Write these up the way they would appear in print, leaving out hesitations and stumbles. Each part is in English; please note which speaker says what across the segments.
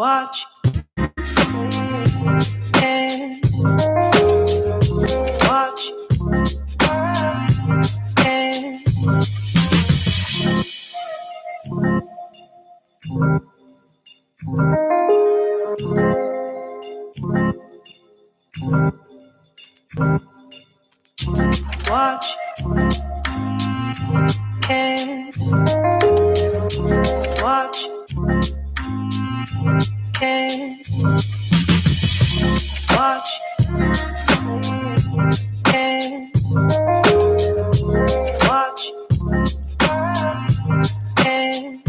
Speaker 1: Watch as watch as watch as watch as watch as watch as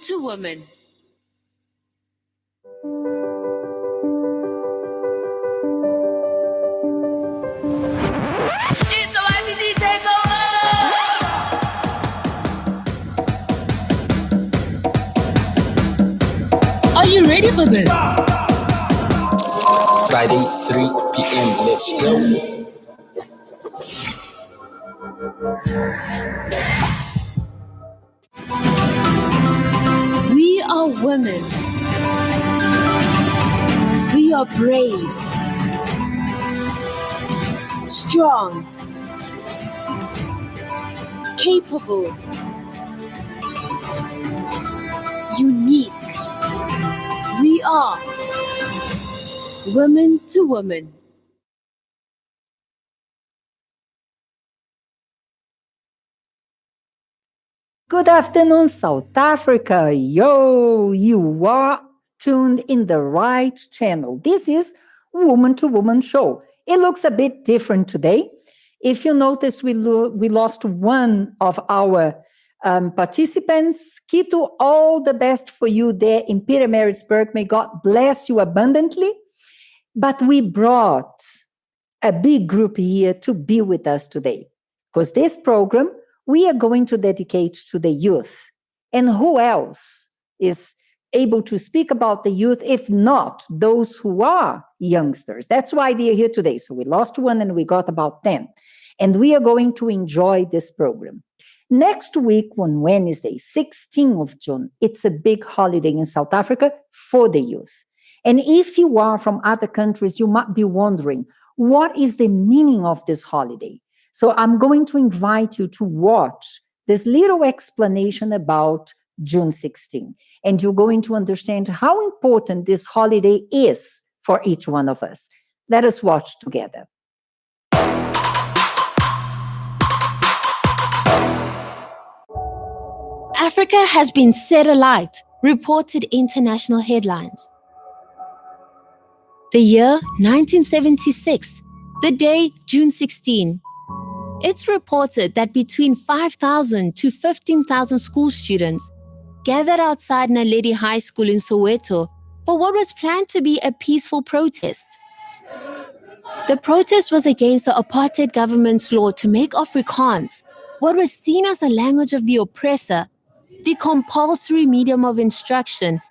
Speaker 2: to woman. It's a YPG takeover! Are you ready for this?
Speaker 3: Friday, 3 p.m. Let's go.
Speaker 2: We are women. We are brave, strong, capable, unique. We are women to woman.
Speaker 4: Good afternoon, South Africa. Yo, you are tuned in the right channel. This is Woman to Woman show. It looks a bit different today. If you notice, we lost one of our participants. Kito, all the best for you there in Pietermaritzburg. May God bless you abundantly. But we brought a big group here to be with us today, because this program we are going to dedicate to the youth. And who else is able to speak about the youth if not those who are youngsters? That's why they are here today. So we lost one and we got about 10. And we are going to enjoy this program. Next week on Wednesday, 16th of June, it's a big holiday in South Africa for the youth. And if you are from other countries, you might be wondering, what is the meaning of this holiday? So I'm going to invite you to watch this little explanation about June 16. And you're going to understand how important this holiday is for each one of us. Let us watch together.
Speaker 2: Africa has been set alight, reported international headlines. The year 1976, the day June 16. It's reported that between 5,000 to 15,000 school students gathered outside Naledi High School in Soweto for what was planned to be a peaceful protest. The protest was against the apartheid government's law to make Afrikaans, what was seen as a language of the oppressor, the compulsory medium of instruction.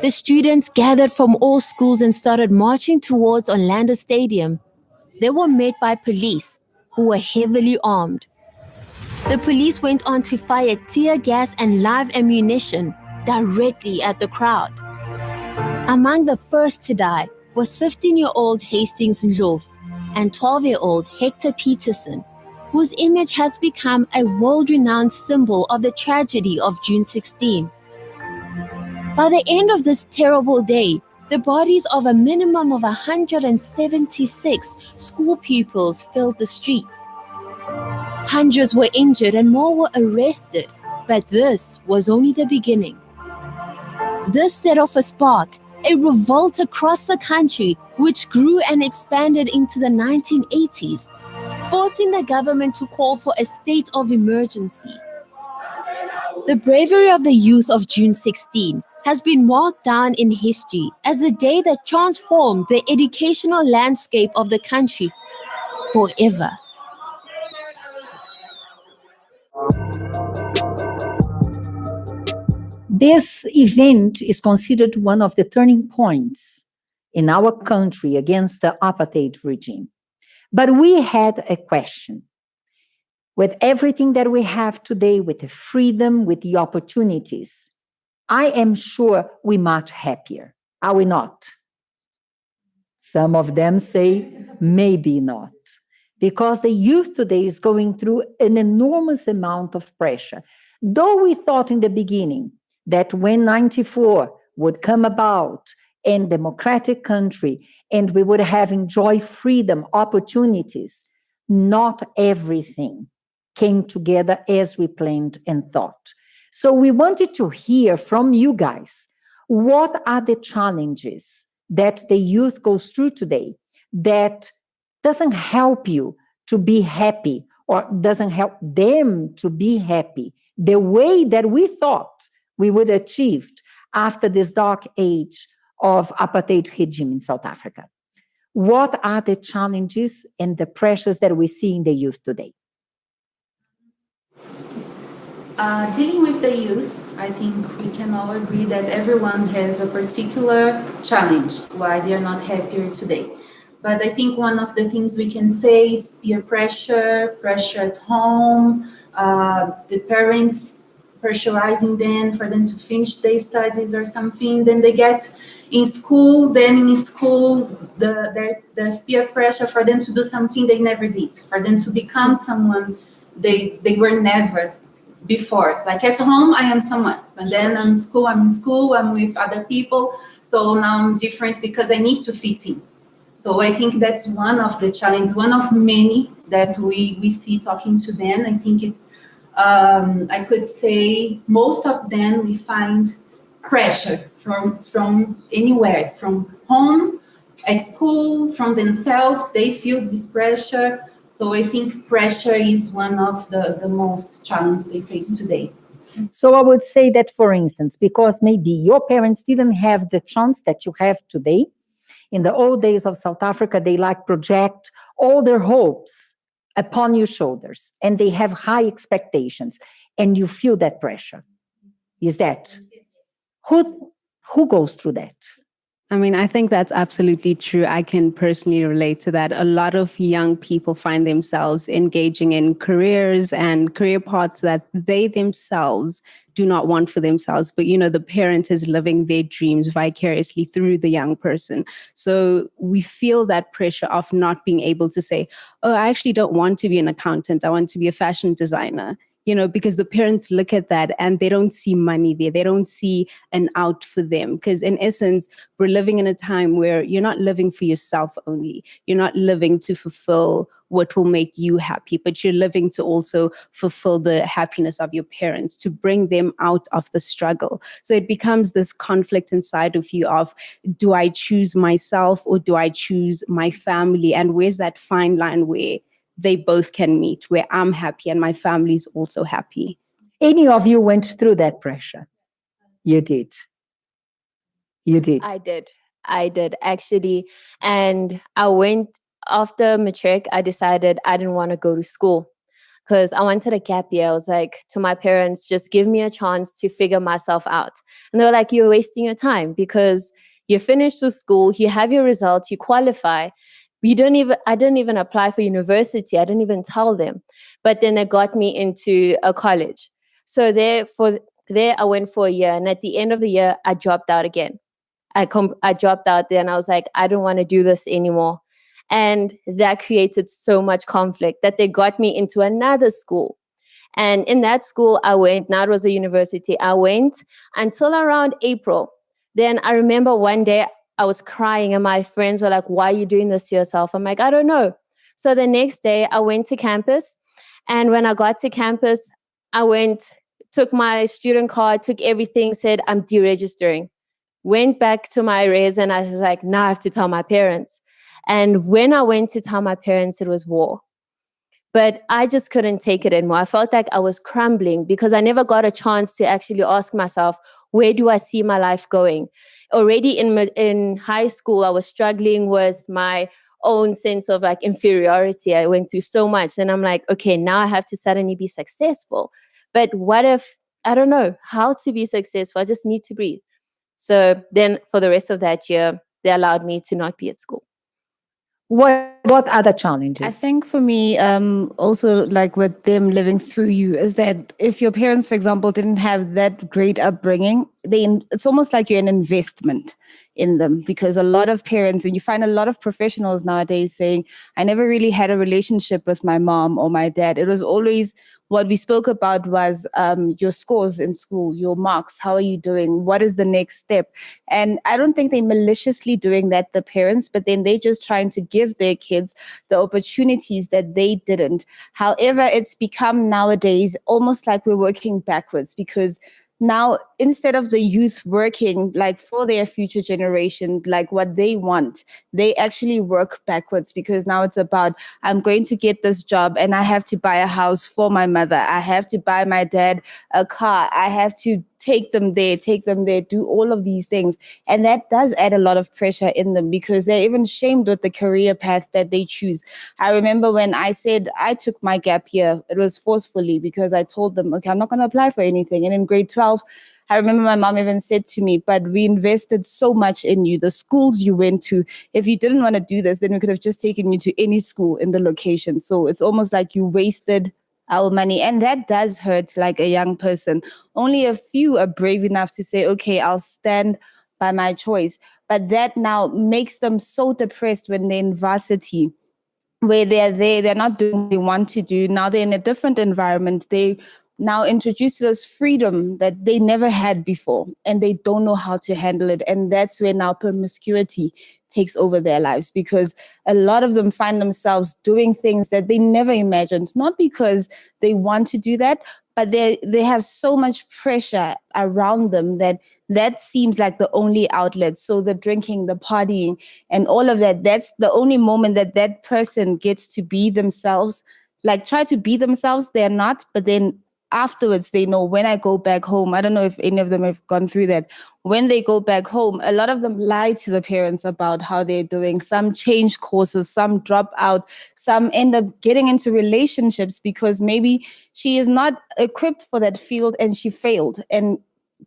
Speaker 2: The students gathered from all schools and started marching towards Orlando Stadium. They were met by police, who were heavily armed. The police went on to fire tear gas and live ammunition directly at the crowd. Among the first to die was 15-year-old Hastings Ndlovu and 12-year-old Hector Peterson, whose image has become a world-renowned symbol of the tragedy of June 16. By the end of this terrible day, the bodies of a minimum of 176 school pupils filled the streets. Hundreds were injured and more were arrested, but this was only the beginning. This set off a spark, a revolt across the country, which grew and expanded into the 1980s, forcing the government to call for a state of emergency. The bravery of the youth of June 16 has been marked down in history as the day that transformed the educational landscape of the country forever.
Speaker 4: This event is considered one of the turning points in our country against the apartheid regime. But we had a question. With everything that we have today, with the freedom, with the opportunities, I am sure we're much happier. Are we not? Some of them say maybe not. Because the youth today is going through an enormous amount of pressure. Though we thought in the beginning that when 94 would come about in democratic country and we would have enjoyed freedom, opportunities, not everything came together as we planned and thought. So we wanted to hear from you guys, what are the challenges that the youth goes through today that doesn't help you to be happy or doesn't help them to be happy the way that we thought we would achieve after this dark age of apartheid regime in South Africa? What are the challenges and the pressures that we see in the youth today?
Speaker 5: Dealing with the youth, I think we can all agree that everyone has a particular challenge why they are not happier today. But I think one of the things we can say is peer pressure, pressure at home, the parents pressurizing them for them to finish their studies or something. Then they get in school, there's peer pressure for them to do something they never did, for them to become someone they were never before. Like at home, I am someone, but then I'm in school, I'm with other people. So now I'm different because I need to fit in. So I think that's one of the challenges, one of many that we see talking to them. I think it's, I could say most of them we find pressure from anywhere, from home, at school, from themselves. They feel this pressure. So I think pressure is one of the most challenges they face today.
Speaker 4: So I would say that, for instance, because maybe your parents didn't have the chance that you have today, in the old days of South Africa, they project all their hopes upon your shoulders, and they have high expectations, and you feel that pressure. Is that who goes through that?
Speaker 6: I mean, I think that's absolutely true. I can personally relate to that. A lot of young people find themselves engaging in careers and career paths that they themselves do not want for themselves. But, the parent is living their dreams vicariously through the young person. So we feel that pressure of not being able to say, oh, I actually don't want to be an accountant. I want to be a fashion designer. Because the parents look at that and they don't see money there. They don't see an out for them. Because in essence, we're living in a time where you're not living for yourself only. You're not living to fulfill what will make you happy, but you're living to also fulfill the happiness of your parents, to bring them out of the struggle. So it becomes this conflict inside of you of, do I choose myself or do I choose my family? And where's that fine line where they both can meet, where I'm happy and my family is also happy?
Speaker 4: Any of you went through that pressure? You did. You did.
Speaker 2: I did actually. And I went after matric, I decided I didn't want to go to school because I wanted a gap year. I was like to my parents, just give me a chance to figure myself out. And they were like, you're wasting your time because you finished with school, you have your results, you qualify. I didn't even apply for university. I didn't even tell them. But then they got me into a college. So there I went for a year. And at the end of the year, I dropped out again. I dropped out there and I was like, I don't want to do this anymore. And that created so much conflict that they got me into another school. And in that school, I went, now it was a university, I went until around April. Then I remember one day I was crying and my friends were like, why are you doing this to yourself? I'm like, I don't know. So the next day I went to campus. And when I got to campus, I took my student card, took everything, said, I'm deregistering. Went back to my res and I was like, now I have to tell my parents. And when I went to tell my parents, it was war. But I just couldn't take it anymore. I felt like I was crumbling because I never got a chance to actually ask myself, where do I see my life going? Already in high school, I was struggling with my own sense of like inferiority. I went through so much. And I'm like, okay, now I have to suddenly be successful. But what if, I don't know how to be successful? I just need to breathe. So then for the rest of that year, they allowed me to not be at school.
Speaker 4: What other challenges?
Speaker 7: I think for me, also like with them living through you, is that if your parents, for example, didn't have that great upbringing, it's almost like you're an investment in them, because a lot of parents, and you find a lot of professionals nowadays saying, I never really had a relationship with my mom or my dad. It was always what we spoke about was your scores in school, your marks, how are you doing? What is the next step? And I don't think they're maliciously doing that, the parents, but then they're just trying to give their kids the opportunities that they didn't. However, it's become nowadays almost like we're working backwards, because now instead of the youth working like for their future generation, like what they want, they actually work backwards, because now it's about, I'm going to get this job and I have to buy a house for my mother. I have to buy my dad a car. I have to take them there, do all of these things. And that does add a lot of pressure in them, because they're even shamed with the career path that they choose. I remember when I said I took my gap year, it was forcefully, because I told them, okay, I'm not going to apply for anything. And in grade 12, I remember my mom even said to me, but we invested so much in you, the schools you went to. If you didn't want to do this, then we could have just taken you to any school in the location. So it's almost like you wasted our money. And that does hurt like a young person. Only a few are brave enough to say, okay, I'll stand by my choice. But that now makes them so depressed when they're in varsity, where they're there, they're not doing what they want to do. Now they're in a different environment. They now introduce this freedom that they never had before, and they don't know how to handle it. And that's where now promiscuity takes over their lives, because a lot of them find themselves doing things that they never imagined, not because they want to do that, but they have so much pressure around them that seems like the only outlet. So the drinking, the partying, and all of that, that's the only moment that person gets to be themselves. Like, try to be themselves, they're not, but then afterwards they know, when I go back home, I don't know if any of them have gone through that. When they go back home, a lot of them lie to the parents about how they're doing. Some change courses, some drop out, some end up getting into relationships because maybe she is not equipped for that field and she failed. And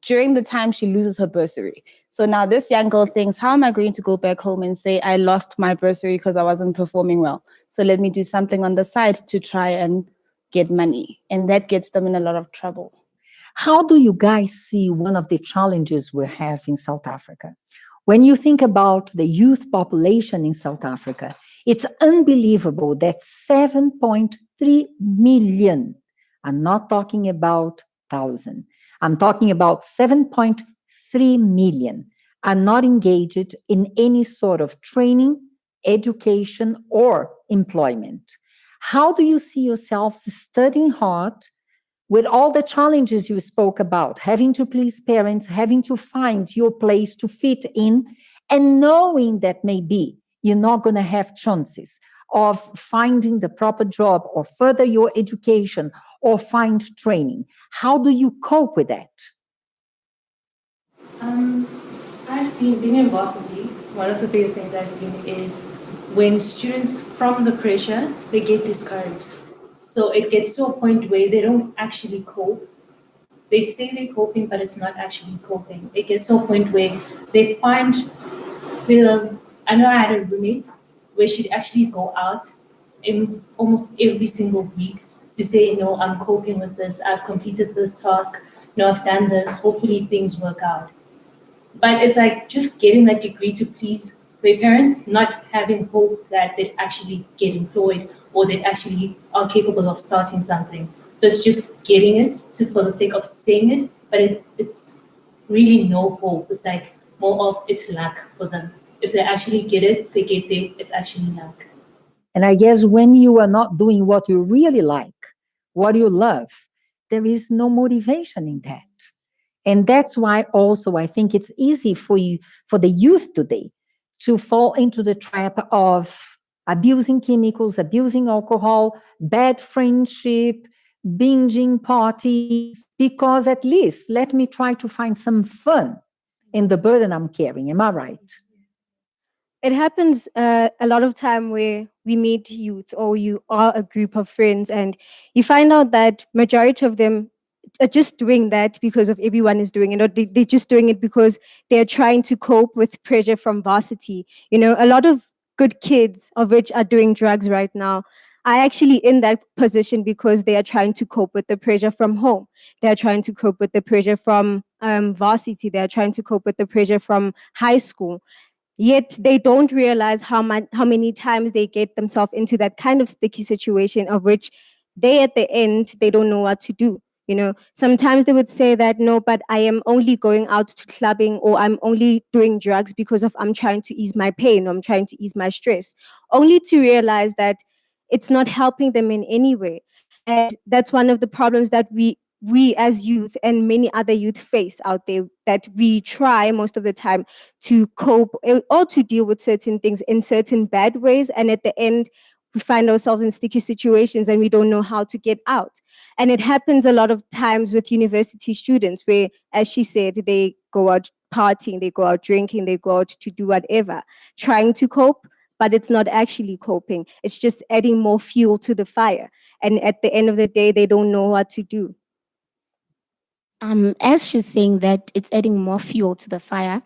Speaker 7: during the time she loses her bursary. So now this young girl thinks, how am I going to go back home and say I lost my bursary because I wasn't performing well? So let me do something on the side to try and get money. And that gets them in a lot of trouble.
Speaker 4: How do you guys see one of the challenges we have in South Africa? When you think about the youth population in South Africa, it's unbelievable that 7.3 million, I'm not talking about 1,000, I'm talking about 7.3 million are not engaged in any sort of training, education, or employment. How do you see yourselves studying hard with all the challenges you spoke about, having to please parents, having to find your place to fit in, and knowing that maybe you're not going to have chances of finding the proper job or further your education or find training? How do you cope with that?
Speaker 8: I've seen, being in varsity, one of the biggest things I've seen is when students, from the pressure, they get discouraged. So it gets to a point where they don't actually cope. They say they're coping, but it's not actually coping. It gets to a point where they find, I know I had a roommate where she'd actually go out in almost every single week to say, I'm coping with this, I've completed this task, I've done this, hopefully things work out. But it's like just getting that degree to please their parents, not having hope that they actually get employed or they actually are capable of starting something. So it's just getting it for the sake of saying it, but it's really no hope. It's like more of it's luck for them. If they actually get it, they get there, it's actually luck.
Speaker 4: And I guess when you are not doing what you really like, what you love, there is no motivation in that. And that's why also I think it's easy for the youth today, to fall into the trap of abusing chemicals, abusing alcohol, bad friendship, binging parties, because at least let me try to find some fun in the burden I'm carrying. Am I right?
Speaker 9: It happens a lot of time where we meet youth or you are a group of friends and you find out that majority of them are just doing that because of everyone is doing it, or they're just doing it because they're trying to cope with pressure from varsity. A lot of good kids of which are doing drugs right now are actually in that position because they are trying to cope with the pressure from home. They're trying to cope with the pressure from varsity. They're trying to cope with the pressure from high school. Yet they don't realize how many times they get themselves into that kind of sticky situation of which they at the end, they don't know what to do. Sometimes they would say that, no, but I am only going out to clubbing or I'm only doing drugs because I'm trying to ease my pain or I'm trying to ease my stress, only to realize that it's not helping them in any way. And that's one of the problems that we we as youth and many other youth face out there, that we try most of the time to cope or to deal with certain things in certain bad ways, and at the end we find ourselves in sticky situations and we don't know how to get out. And it happens a lot of times with university students where, as she said, they go out partying, they go out drinking, they go out to do whatever, trying to cope, but it's not actually coping. It's just adding more fuel to the fire. And at the end of the day, they don't know what to do.
Speaker 10: As she's saying that it's adding more fuel to the fire,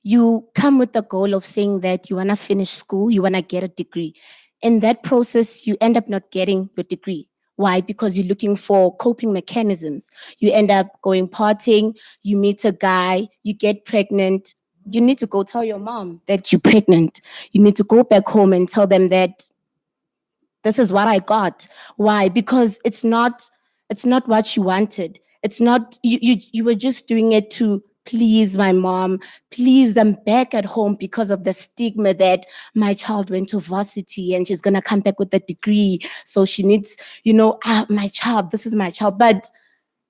Speaker 10: you come with the goal of saying that you want to finish school, you want to get a degree. In that process, you end up not getting your degree. Why? Because you're looking for coping mechanisms. You end up going partying, you meet a guy, you get pregnant. You need to go tell your mom that you're pregnant. You need to go back home and tell them that this is what I got. Why? Because it's not what you wanted. It's not, you were just doing it to please my mom, please them back at home because of the stigma that my child went to varsity and she's going to come back with a degree. So she needs, my child, this is my child. But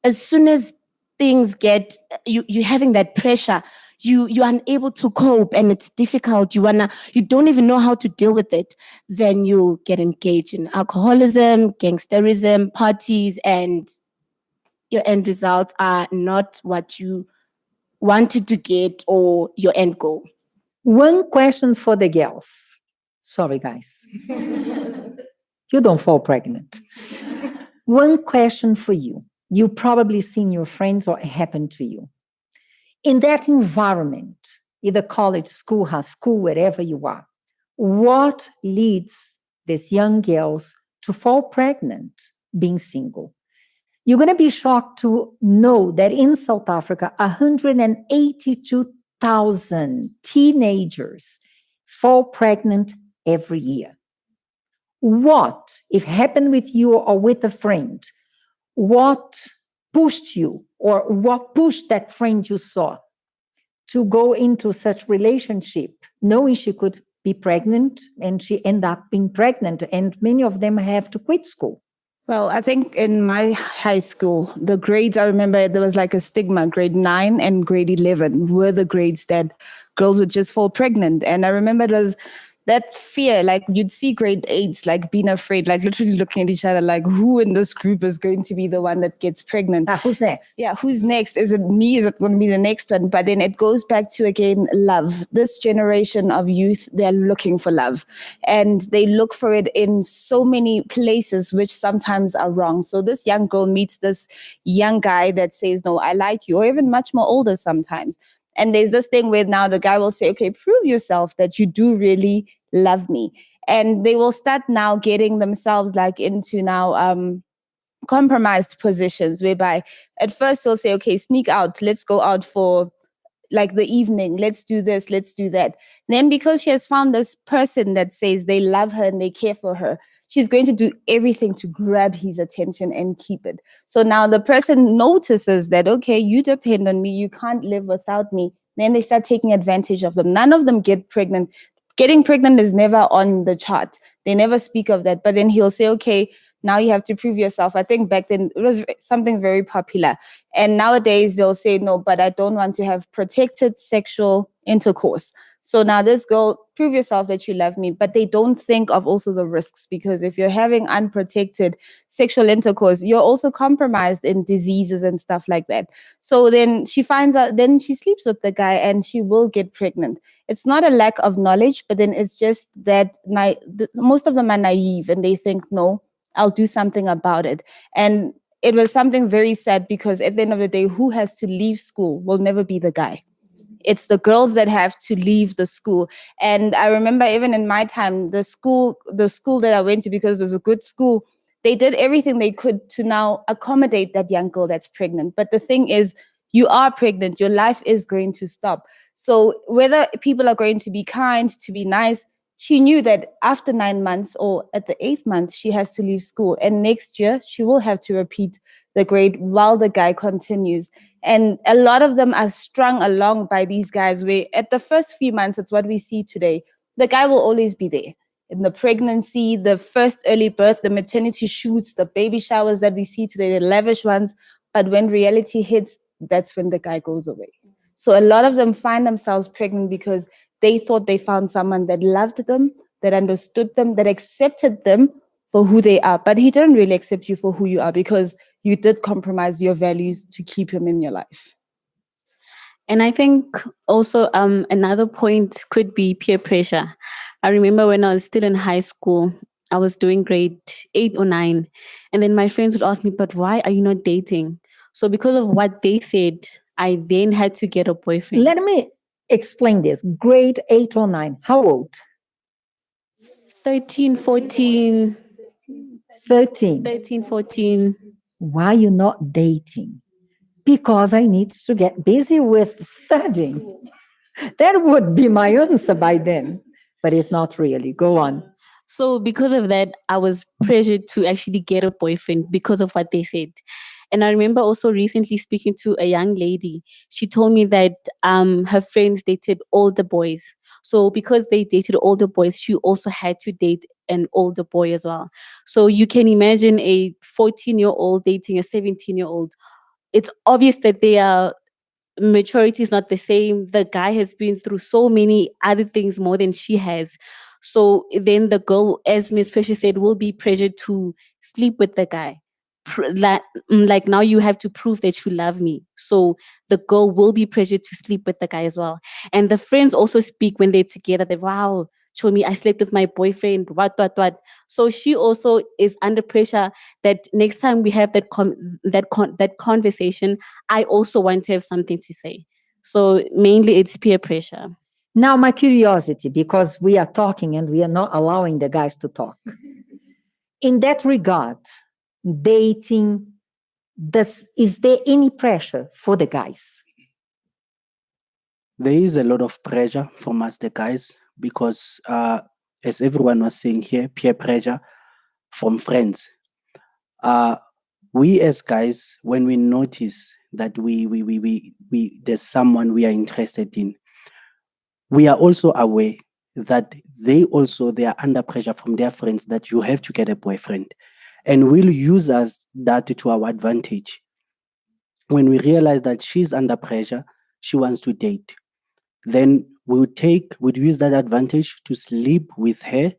Speaker 10: as soon as things get, you having that pressure, you're unable to cope and it's difficult. You don't even know how to deal with it. Then you get engaged in alcoholism, gangsterism, parties, and your end results are not what you wanted to get or your end goal.
Speaker 4: One question for the girls. Sorry, guys. You don't fall pregnant. One question for you. You probably seen your friends or it happened to you. In that environment, either college, school, high school, wherever you are, what leads these young girls to fall pregnant being single? You're going to be shocked to know that in South Africa, 182,000 teenagers fall pregnant every year. What, if happened with you or with a friend, what pushed you or what pushed that friend you saw to go into such relationship, knowing she could be pregnant and she ended up being pregnant, and many of them have to quit school?
Speaker 7: Well, I think in my high school, the grades, I remember there was like a stigma. Grade 9 and grade 11 were the grades that girls would just fall pregnant. And I remember it was that fear, like you'd see grade 8s, like being afraid, like literally looking at each other, like who in this group is going to be the one that gets pregnant?
Speaker 4: Who's next?
Speaker 7: Yeah, who's next? Is it me? Is it going to be the next one? But then it goes back to, again, love. This generation of youth, they're looking for love. And they look for it in so many places, which sometimes are wrong. So this young girl meets this young guy that says, no, I like you, or even much more older sometimes. And there's this thing where now the guy will say, okay, prove yourself that you do really love me. And they will start now getting themselves like into now compromised positions, whereby at first they'll say, okay, sneak out, let's go out for like the evening, let's do this, let's do that. Then because she has found this person that says they love her and they care for her, she's going to do everything to grab his attention and keep it. So now the person notices that, okay, you depend on me, you can't live without me. Then they start taking advantage of them. None of them get pregnant. Getting pregnant is never on the chart. They never speak of that. But then he'll say, okay, now you have to prove yourself. I think back then it was something very popular. And nowadays they'll say, no, but I don't want to have protected sexual intercourse. So now this girl, prove yourself that you love me, but they don't think of also the risks, because if you're having unprotected sexual intercourse, you're also compromised in diseases and stuff like that. So then she finds out, then she sleeps with the guy and she will get pregnant. It's not a lack of knowledge, but then it's just that most of them are naive and they think, no, I'll do something about it. And it was something very sad, because at the end of the day, who has to leave school will never be the guy. It's the girls that have to leave the school. And I remember even in my time, the school that I went to, because it was a good school, they did everything they could to now accommodate that young girl that's pregnant. But the thing is, you are pregnant, your life is going to stop. So whether people are going to be kind, to be nice, she knew that after 9 months or at the 8th month, she has to leave school. And next year, she will have to repeat the grade while the guy continues. And a lot of them are strung along by these guys, where at the first few months, it's what we see today. The guy will always be there. In the pregnancy, the first early birth, the maternity shoots, the baby showers that we see today, the lavish ones, But when reality hits, that's when the guy goes away. So a lot of them find themselves pregnant because they thought they found someone that loved them, that understood them, that accepted them for who they are. But he didn't really accept you for who you are because you did compromise your values to keep him in your life.
Speaker 11: And I think also another point could be peer pressure. I remember when I was still in high school, I was doing grade 8 or 9. And then my friends would ask me, but why are you not dating? So because of what they said, I then had to get a boyfriend.
Speaker 4: Let me explain this. Grade 8 or 9. How old?
Speaker 11: 13, 14.
Speaker 4: 13.
Speaker 11: 13, 14.
Speaker 4: Why are you not dating? Because I need to get busy with studying. That would be my answer by then. But it's not really. Go on.
Speaker 11: So because of that, I was pressured to actually get a boyfriend because of what they said. And I remember also recently speaking to a young lady. She told me that her friends dated older boys. So because they dated older boys, she also had to date an older boy as well. So you can imagine a 14-year-old dating a 17-year-old. It's obvious that they are maturity is not the same. The guy has been through so many other things more than she has. So then the girl, as Miss Precious said, will be pressured to sleep with the guy. Like now you have to prove that you love me. So the girl will be pressured to sleep with the guy as well. And the friends also speak when they're together that, wow, show me I slept with my boyfriend, what. So she also is under pressure that next time we have that conversation, I also want to have something to say. So mainly it's peer pressure.
Speaker 4: Now, my curiosity, because we are talking and we are not allowing the guys to talk. In that regard, dating, is there any pressure for the guys?
Speaker 12: There is a lot of pressure from us, the guys, because as everyone was saying here, peer pressure from friends. We as guys, when we notice that we there's someone we are interested in, we are also aware that they are under pressure from their friends that you have to get a boyfriend, and we'll use that to our advantage. When we realize that she's under pressure, she wants to date, then we'd use that advantage to sleep with her,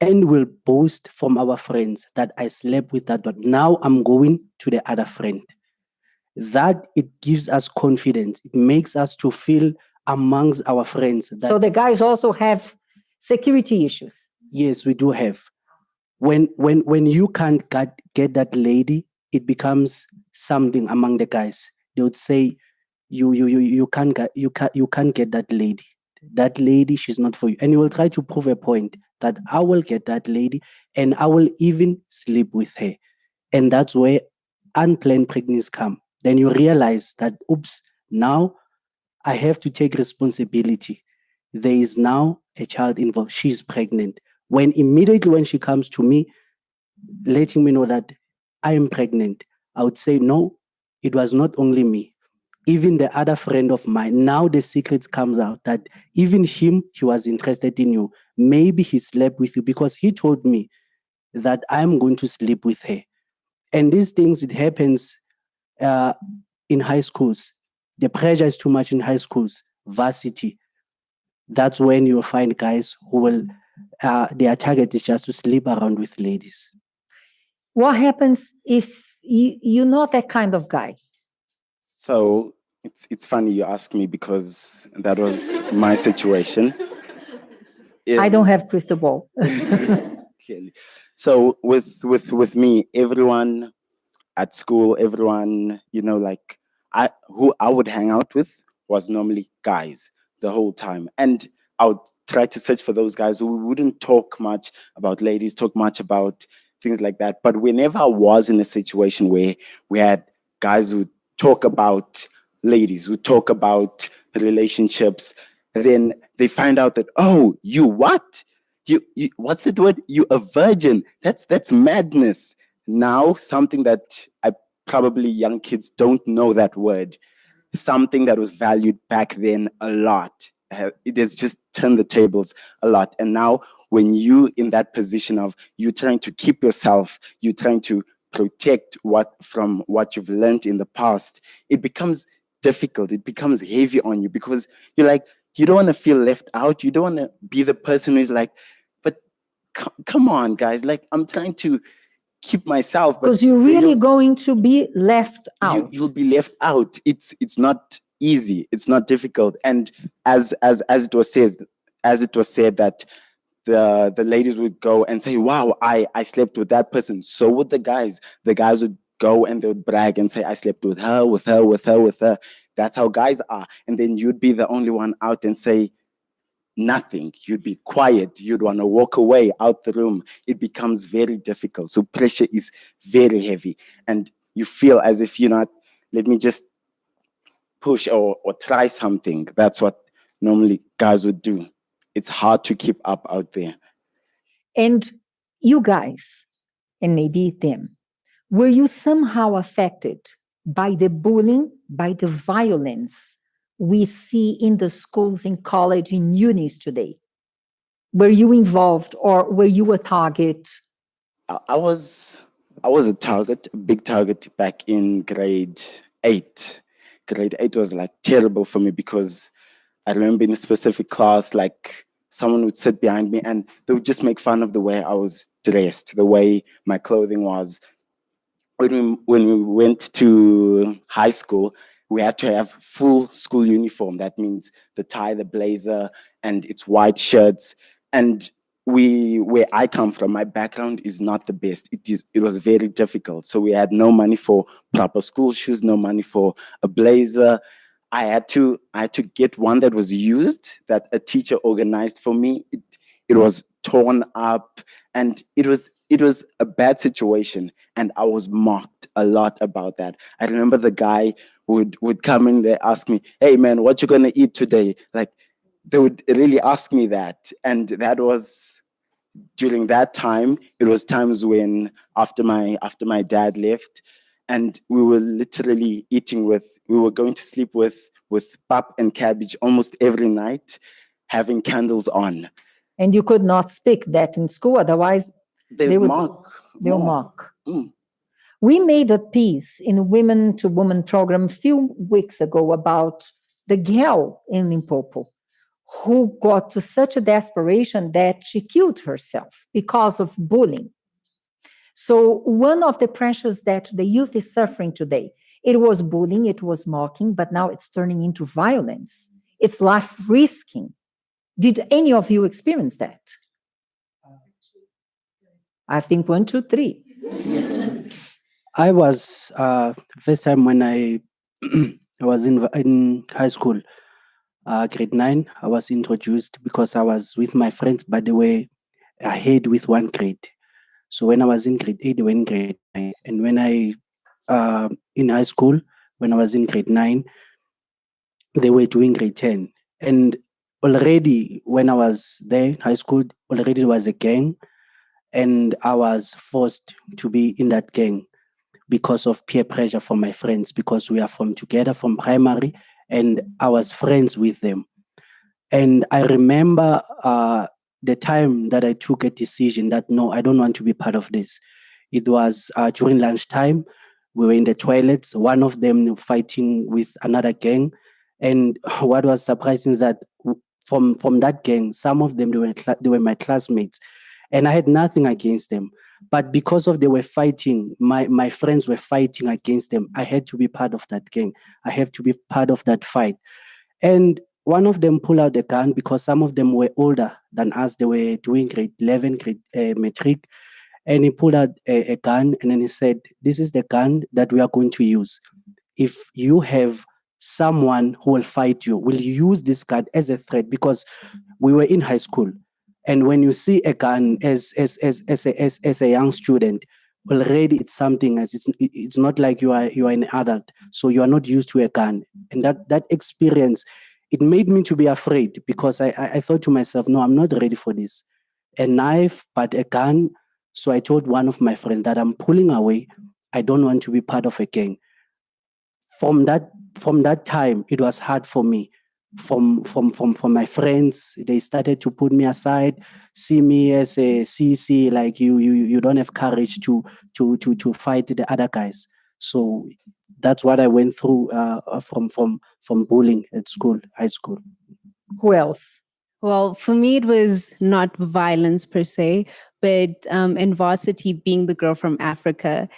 Speaker 12: and we'll boast from our friends that I slept with that, but now I'm going to the other friend. That it gives us confidence. It makes us to feel amongst our friends.
Speaker 4: So the guys also have security issues.
Speaker 12: Yes, we do have. When you can't get that lady, it becomes something among the guys. They would say, you can't get that lady. That lady, she's not for you. And you will try to prove a point that I will get that lady and I will even sleep with her. And that's where unplanned pregnancies come. Then you realize that, oops, now I have to take responsibility. There is now a child involved. She's pregnant. Immediately when she comes to me, letting me know that I am pregnant, I would say, no, it was not only me. Even the other friend of mine, now the secret comes out that even him, he was interested in you. Maybe he slept with you because he told me that I'm going to sleep with her. And these things, it happens in high schools. The pressure is too much in high schools, varsity. That's when you'll find guys who will, their target is just to sleep around with ladies.
Speaker 4: What happens if you're not that kind of guy?
Speaker 13: So it's funny you ask me because that was my situation.
Speaker 4: I don't have crystal ball.
Speaker 13: Clearly. So with me, everyone at school, everyone, who I would hang out with was normally guys the whole time. And I would try to search for those guys who wouldn't talk much about ladies, talk much about things like that. But whenever I was in a situation where we had guys who talk about ladies, who talk about relationships, then they find out that, oh, you what? You what's that word? You a virgin. That's madness. Now, something that probably young kids don't know that word. Something that was valued back then a lot. It has just turned the tables a lot. And now when you in that position of you trying to keep yourself, you trying to protect from what you've learned in the past, it becomes difficult. It becomes heavy on you because you're like, you don't want to feel left out. You don't want to be the person who's like, but come on, guys. Like, I'm trying to keep myself.
Speaker 4: Because you're really going to be left out.
Speaker 13: You'll be left out. It's not easy. It's not difficult. And as it was said that the ladies would go and say, wow, I slept with that person. So would the guys. The guys would go and they would brag and say, I slept with her, with her, with her, with her. That's how guys are. And then you'd be the only one out and say nothing. You'd be quiet. You'd want to walk away out the room. It becomes very difficult. So pressure is very heavy. And you feel as if you're not, let me just push or try something. That's what normally guys would do. It's hard to keep up out there.
Speaker 4: And you guys, and maybe them, were you somehow affected by the bullying, by the violence we see in the schools, in college, in unis today? Were you involved or were you a target?
Speaker 13: I was a target, a big target back in grade 8. Grade 8 was like terrible for me because I remember in a specific class, like someone would sit behind me and they would just make fun of the way I was dressed, the way my clothing was. When we went to high school, we had to have full school uniform. That means the tie, the blazer, and it's white shirts. And where I come from, my background is not the best. It was very difficult. So we had no money for proper school shoes, no money for a blazer. I had to get one that was used, that a teacher organized for me. It was torn up, and it was a bad situation, and I was mocked a lot about that. I remember the guy would come in there, ask me, hey man, what you gonna eat today? Like, they would really ask me that. And that was during that time. It was times when after my dad left, and we were literally we were going to sleep with pap and cabbage almost every night, having candles on.
Speaker 4: And you could not speak that in school, otherwise
Speaker 13: they would mock.
Speaker 4: They'll mock. We made a piece in Women to Women program a few weeks ago about the girl in Limpopo who got to such a desperation that she killed herself because of bullying. So one of the pressures that the youth is suffering today, it was bullying, it was mocking, but now it's turning into violence. It's life risking. Did any of you experience that? I think 1, 2, 3.
Speaker 12: I was first time when I was in high school, grade 9. I was introduced because I was with my friends, but they were ahead with 1 grade. So when I was in grade 8, they were in grade 9. And when I in high school, when I was in grade 9, they were doing grade 10. And already when I was there in high school, already there was a gang, and I was forced to be in that gang because of peer pressure from my friends, because we are together from primary, and I was friends with them. And I remember the time that I took a decision that, no, I don't want to be part of this. It was during lunchtime. We were in the toilets, one of them fighting with another gang. And what was surprising is that from that gang, some of them, they were my classmates. And I had nothing against them. But because of they were fighting, my friends were fighting against them, I had to be part of that gang. I have to be part of that fight. And one of them pulled out a gun because some of them were older than us. They were doing grade 11, matric. And he pulled out a gun, and then he said, this is the gun that we are going to use. If you have someone who will fight you, will you use this gun as a threat? Because we were in high school. And when you see a gun as a young student, already it's something as it's not like you are an adult, so you are not used to a gun. And that experience, it made me to be afraid, because I thought to myself, no, I'm not ready for this. A knife, but a gun. So I told one of my friends that I'm pulling away. I don't want to be part of a gang. From that time, it was hard for me from my friends. They started to put me aside, see me as a CC, like you don't have courage to fight the other guys. So that's what I went through from bullying at school, high school.
Speaker 4: Who else?
Speaker 6: Well, for me, it was not violence per se, but in varsity, being the girl from Africa,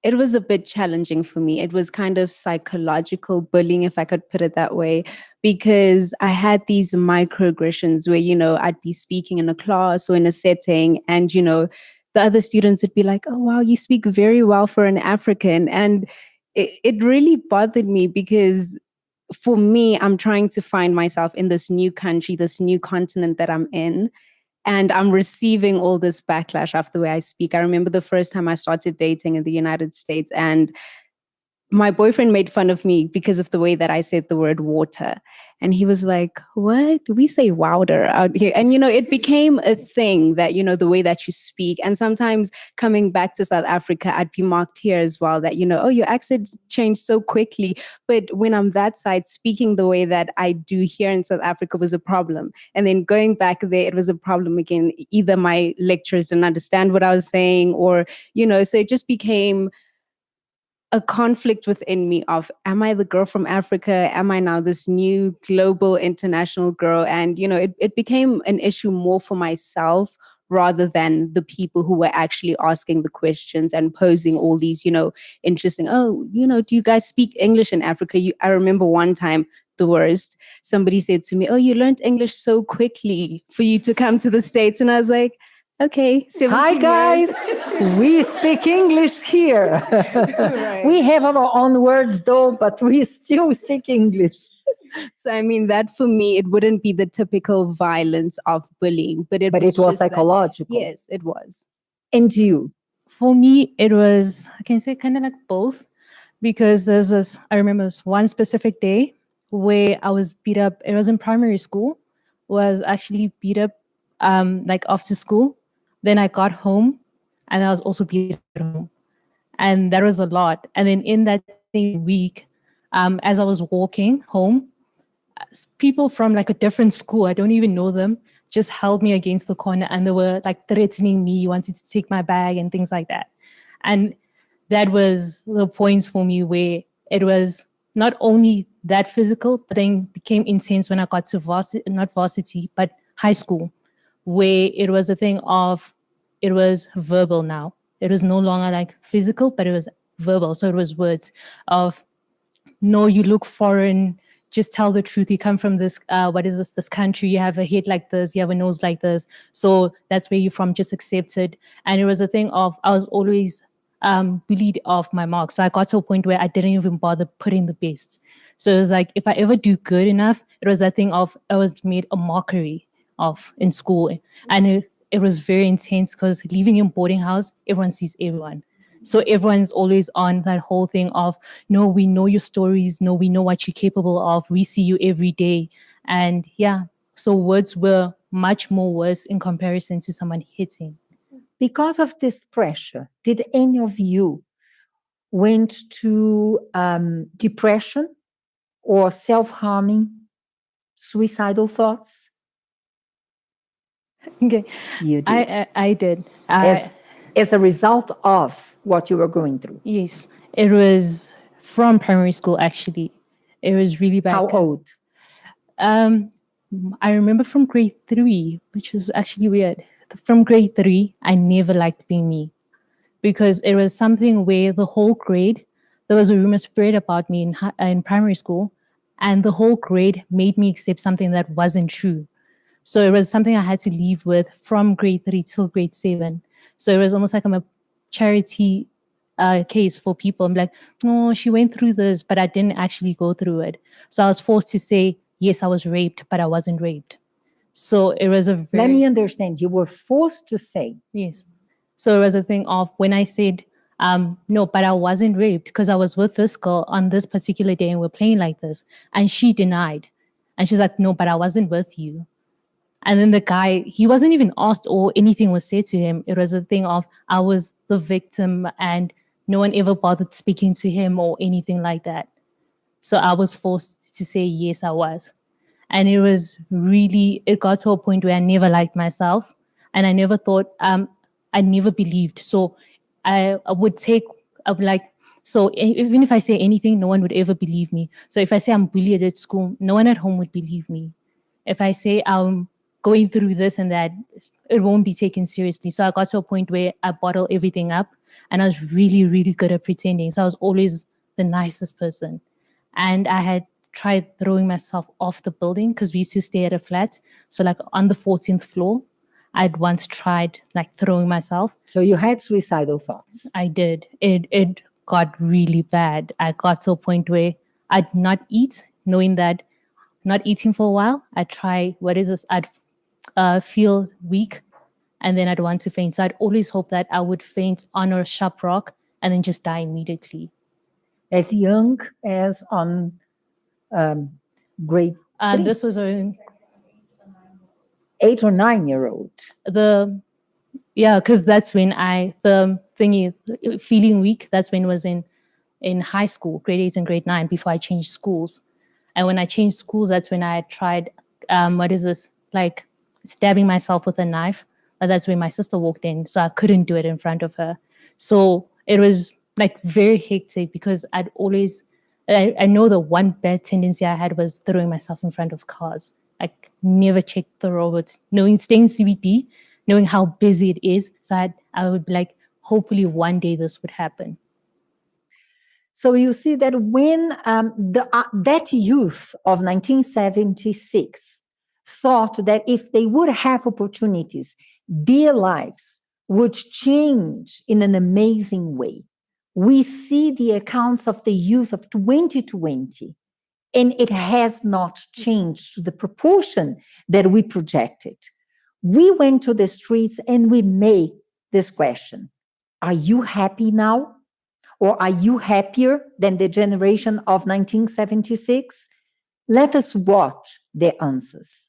Speaker 6: it was a bit challenging for me. It was kind of psychological bullying, if I could put it that way, because I had these microaggressions where, I'd be speaking in a class or in a setting, and, the other students would be like, oh, wow, you speak very well for an African. And it really bothered me because for me, I'm trying to find myself in this new country, this new continent that I'm in. And I'm receiving all this backlash of the way I speak. I remember the first time I started dating in the United States, and my boyfriend made fun of me because of the way that I said the word water. And he was like, what? We say wowder out here. And, it became a thing that, the way that you speak. And sometimes coming back to South Africa, I'd be mocked here as well that, oh, your accent changed so quickly. But when I'm that side, speaking the way that I do here in South Africa was a problem. And then going back there, it was a problem again. Either my lecturers didn't understand what I was saying or, so it just became a conflict within me of, am I the girl from Africa? Am I now this new global international girl? And, it became an issue more for myself rather than the people who were actually asking the questions and posing all these, interesting, do you guys speak English in Africa? I remember one time, the worst, somebody said to me, oh, you learned English so quickly for you to come to the States. And I was like, okay, 17
Speaker 4: Hi guys, we speak English here.
Speaker 6: Right.
Speaker 4: We have our own words though, but we still speak English.
Speaker 6: So I mean that for me, it wouldn't be the typical violence of bullying, but it was
Speaker 4: just psychological.
Speaker 6: Yes, it was.
Speaker 4: And you?
Speaker 8: For me, it was, I can say kind of like both, because I remember this one specific day where I was beat up. It was in primary school, was actually beat up like after school. Then I got home and I was also beat at home. And that was a lot. And then in that same week, as I was walking home, people from like a different school, I don't even know them, just held me against the corner and they were like threatening me, wanted to take my bag and things like that. And that was the points for me where it was not only that physical, but then became intense when I got to not varsity, but high school, where it was a thing of, it was verbal now. It was no longer like physical, but it was verbal. So it was words of, no, you look foreign, just tell the truth. You come from this, this country, you have a head like this, you have a nose like this. So that's where you're from, just accept it. And it was a thing of, I was always bullied off my marks. So I got to a point where I didn't even bother putting the best. So it was like, if I ever do good enough, it was a thing of, I was made a mockery of in school. And it was very intense because living in boarding house, everyone sees everyone. So everyone's always on that whole thing of, no, we know your stories. No, we know what you're capable of. We see you every day. And yeah, so words were much more worse in comparison to someone hitting.
Speaker 4: Because of this pressure, did any of you went to depression or self-harming, suicidal thoughts?
Speaker 8: Okay,
Speaker 4: you did.
Speaker 8: I did.
Speaker 4: As a result of what you were going through?
Speaker 8: Yes, it was from primary school, actually. It was really bad.
Speaker 4: How old?
Speaker 8: I remember from grade 3, which was actually weird. From grade 3, I never liked being me because it was something where the whole grade, there was a rumor spread about me in primary school, and the whole grade made me accept something that wasn't true. So it was something I had to live with from grade 3 till grade 7. So it was almost like I'm a charity case for people. I'm like, oh, she went through this, but I didn't actually go through it. So I was forced to say, yes, I was raped, but I wasn't raped. So it was a very...
Speaker 4: Let me understand. You were forced to say.
Speaker 8: Yes. So it was a thing of when I said, no, but I wasn't raped because I was with this girl on this particular day and we're playing like this. And she denied. And she's like, no, but I wasn't with you. And then the guy, he wasn't even asked or anything was said to him. It was a thing of, I was the victim and no one ever bothered speaking to him or anything like that. So I was forced to say, yes, I was.
Speaker 14: And it got to a point where I never liked myself, and I never thought, I never believed. So I would like, so even if I say anything, no one would ever believe me. So if I say I'm bullied at school, no one at home would believe me. If I say I'm going through this and that, it won't be taken seriously. So I got to a point where I bottle everything up, and I was really, really good at pretending. So I was always the nicest person. And I had tried throwing myself off the building because we used to stay at a flat. So like on the 14th floor, I'd once tried like throwing myself.
Speaker 4: So you had suicidal thoughts?
Speaker 14: I did. It got really bad. I got to a point where I'd not eat, knowing that not eating for a while, I'd try, I'd feel weak, and then I'd want to faint. So I'd always hope that I would faint on a sharp rock and then just die immediately.
Speaker 4: As young as on grade 3?
Speaker 14: This was a
Speaker 4: 8 or 9-year-old.
Speaker 14: Because that's when feeling weak, that's when it was in high school, grade 8 and grade 9, before I changed schools. And when I changed schools, that's when I tried, like stabbing myself with a knife. But that's when my sister walked in, so I couldn't do it in front of her. So it was like very hectic because I know the one bad tendency I had was throwing myself in front of cars. I never checked the roads, staying CBD, knowing how busy it is. So I would be like, hopefully one day this would happen.
Speaker 4: So you see that when that youth of 1976 thought that if they would have opportunities, their lives would change in an amazing way. We see the accounts of the youth of 2020, and it has not changed to the proportion that we projected. We went to the streets and we made this question: are you happy now? Or are you happier than the generation of 1976? Let us watch the answers.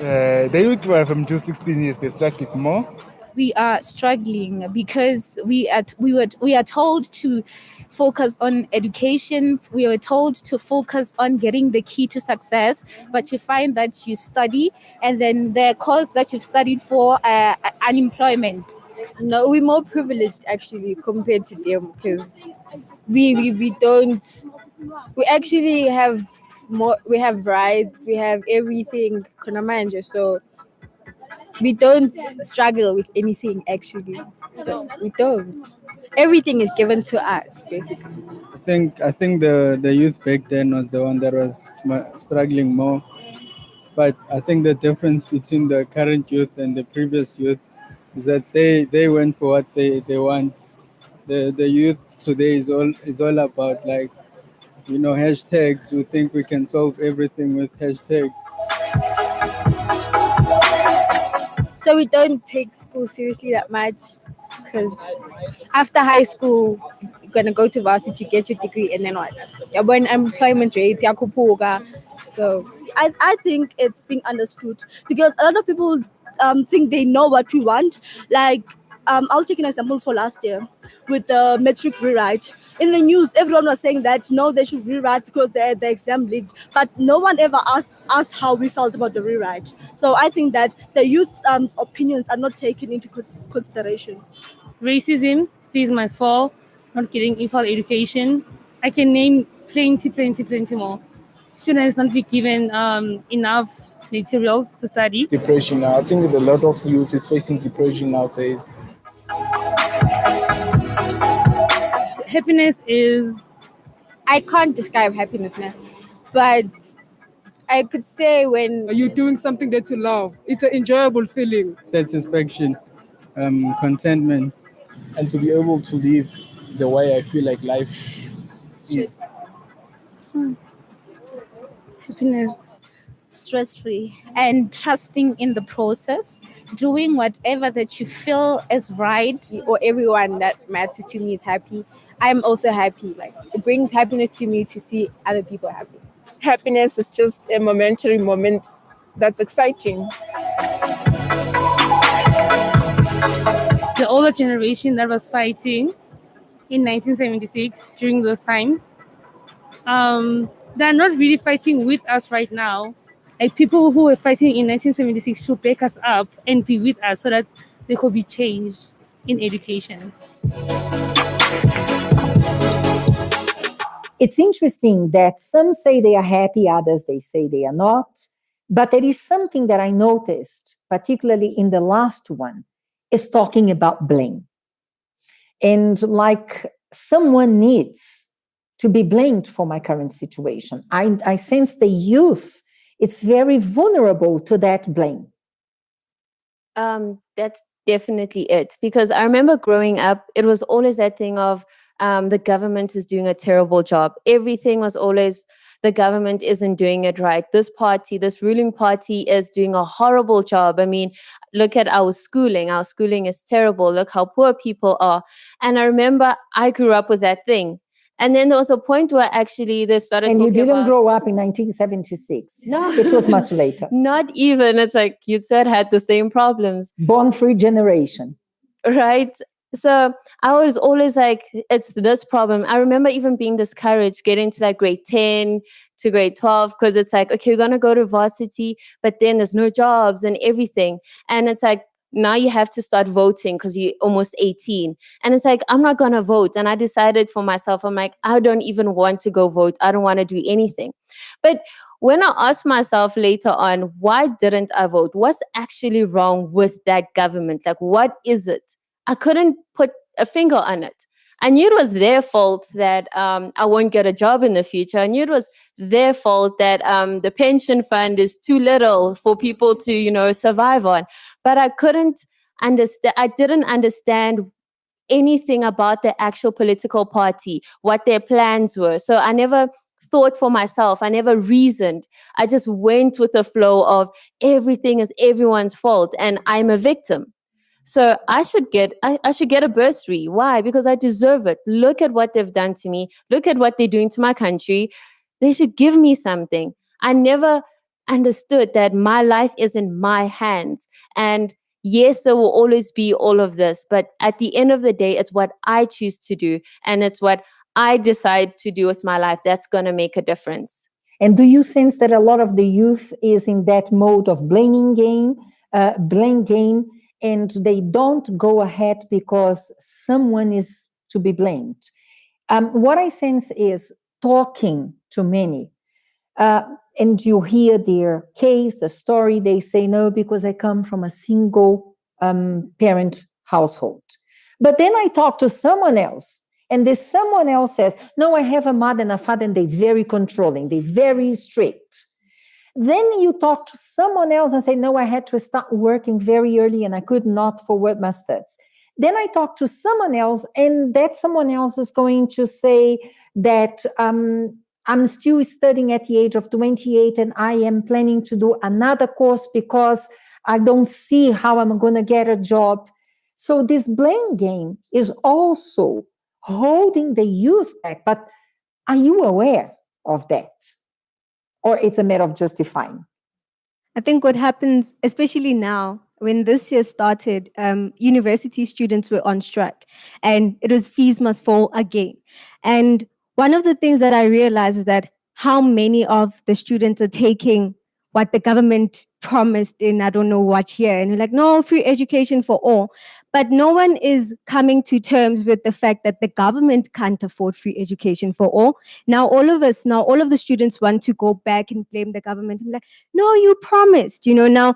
Speaker 15: The youth who are from 16 years, they struggle more.
Speaker 16: We are struggling because we are told to focus on education. We are told to focus on getting the key to success, but you find that you study and then the course that you've studied for unemployment.
Speaker 17: No, we're more privileged actually compared to them because we actually have more. We have rights, we have everything, so we don't struggle with anything actually. So we don't. Everything is given to us basically.
Speaker 18: I think the youth back then was the one that was struggling more. But I think the difference between the current youth and the previous youth is that they went for what they want. The youth today is all about hashtags. We think we can solve everything with hashtags.
Speaker 17: So we don't take school seriously that much because after high school, you're going to go to varsity, get your degree, and then what? When employment rates,
Speaker 19: so I think it's being understood because a lot of people think they know what we want. Like, I'll take an example for last year with the metric rewrite. In the news, everyone was saying that no, they should rewrite because the exam leaked, but no one ever asked us how we felt about the rewrite. So I think that the youth's opinions are not taken into consideration.
Speaker 8: Racism, fees must fall, not getting equal education. I can name plenty more. Students not be given enough materials to study.
Speaker 15: Depression. I think a lot of youth is facing depression nowadays.
Speaker 8: Happiness is...
Speaker 17: I can't describe happiness now, but I could say when
Speaker 20: you're doing something that you love, it's an enjoyable feeling.
Speaker 18: Satisfaction, contentment,
Speaker 15: and to be able to live the way I feel like life is.
Speaker 8: Happiness.
Speaker 16: Stress-free and trusting in the process, doing whatever that you feel is right,
Speaker 17: or everyone that matters to me is happy. I'm also happy. Like, it brings happiness to me to see other people happy.
Speaker 21: Happiness is just a momentary moment that's exciting.
Speaker 1: the older generation that was fighting in 1976 during those times. They're not really fighting with us right now. Like people who were fighting in 1976 should back us up and be with us so that there could be change in education.
Speaker 4: It's interesting that some say they are happy, others they say they are not. But there is something that I noticed, particularly in the last one, is talking about blame. And like someone needs to be blamed for my current situation. I sense the youth, it's very vulnerable to that blame.
Speaker 2: That's definitely it. Because I remember growing up, it was always that thing of the government is doing a terrible job. Everything was always the government isn't doing it right. This party, this ruling party is doing a horrible job. I mean, look at our schooling. Our schooling is terrible. Look how poor people are. And I remember I grew up with that thing. And then there was a point where actually they started
Speaker 4: and
Speaker 2: talking
Speaker 4: you didn't
Speaker 2: about,
Speaker 4: grow up in 1976.
Speaker 2: No.
Speaker 4: It was much later.
Speaker 2: Not even. It's like you said, had the same problems.
Speaker 4: Born-free generation.
Speaker 2: Right? So I was always like, it's this problem. I remember even being discouraged getting to like grade 10 to grade 12 because it's like, okay, we're going to go to varsity, but then there's no jobs and everything. And it's like, now you have to start voting because you're almost 18. And it's like, I'm not going to vote. And I decided for myself, I'm like, I don't even want to go vote. I don't want to do anything. But when I asked myself later on, why didn't I vote? What's actually wrong with that government? Like, what is it? I couldn't put a finger on it. I knew it was their fault that I won't get a job in the future. I knew it was their fault that the pension fund is too little for people to, survive on. But I couldn't understand. I didn't understand anything about the actual political party, what their plans were. So I never thought for myself. I never reasoned. I just went with the flow of everything is everyone's fault and I'm a victim. So I should get a bursary. Why? Because I deserve it. Look at what they've done to me. Look at what they're doing to my country. They should give me something. I never understood that my life is in my hands. And yes, there will always be all of this. But at the end of the day, it's what I choose to do. And it's what I decide to do with my life that's going to make a difference.
Speaker 4: And do you sense that a lot of the youth is in that mode of blame game, and they don't go ahead because someone is to be blamed? What I sense is talking to many, and you hear their case, the story, they say, no, because I come from a single parent household. But then I talk to someone else, and this someone else says, no, I have a mother and a father, and they're very controlling, they're very strict. Then you talk to someone else and say, no, I had to start working very early and I could not forward my studies. Then I talk to someone else, and that someone else is going to say that I'm still studying at the age of 28 and I am planning to do another course because I don't see how I'm going to get a job. So this blame game is also holding the youth back. But are you aware of that? Or it's a matter of justifying?
Speaker 9: I think what happens, especially now, when this year started, university students were on strike, and it was fees must fall again. And one of the things that I realized is that how many of the students are taking what the government promised in I don't know what year, and you're like, no, free education for all. But no one is coming to terms with the fact that the government can't afford free education for all. Now all of the students want to go back and blame the government. I'm like, no, you promised, now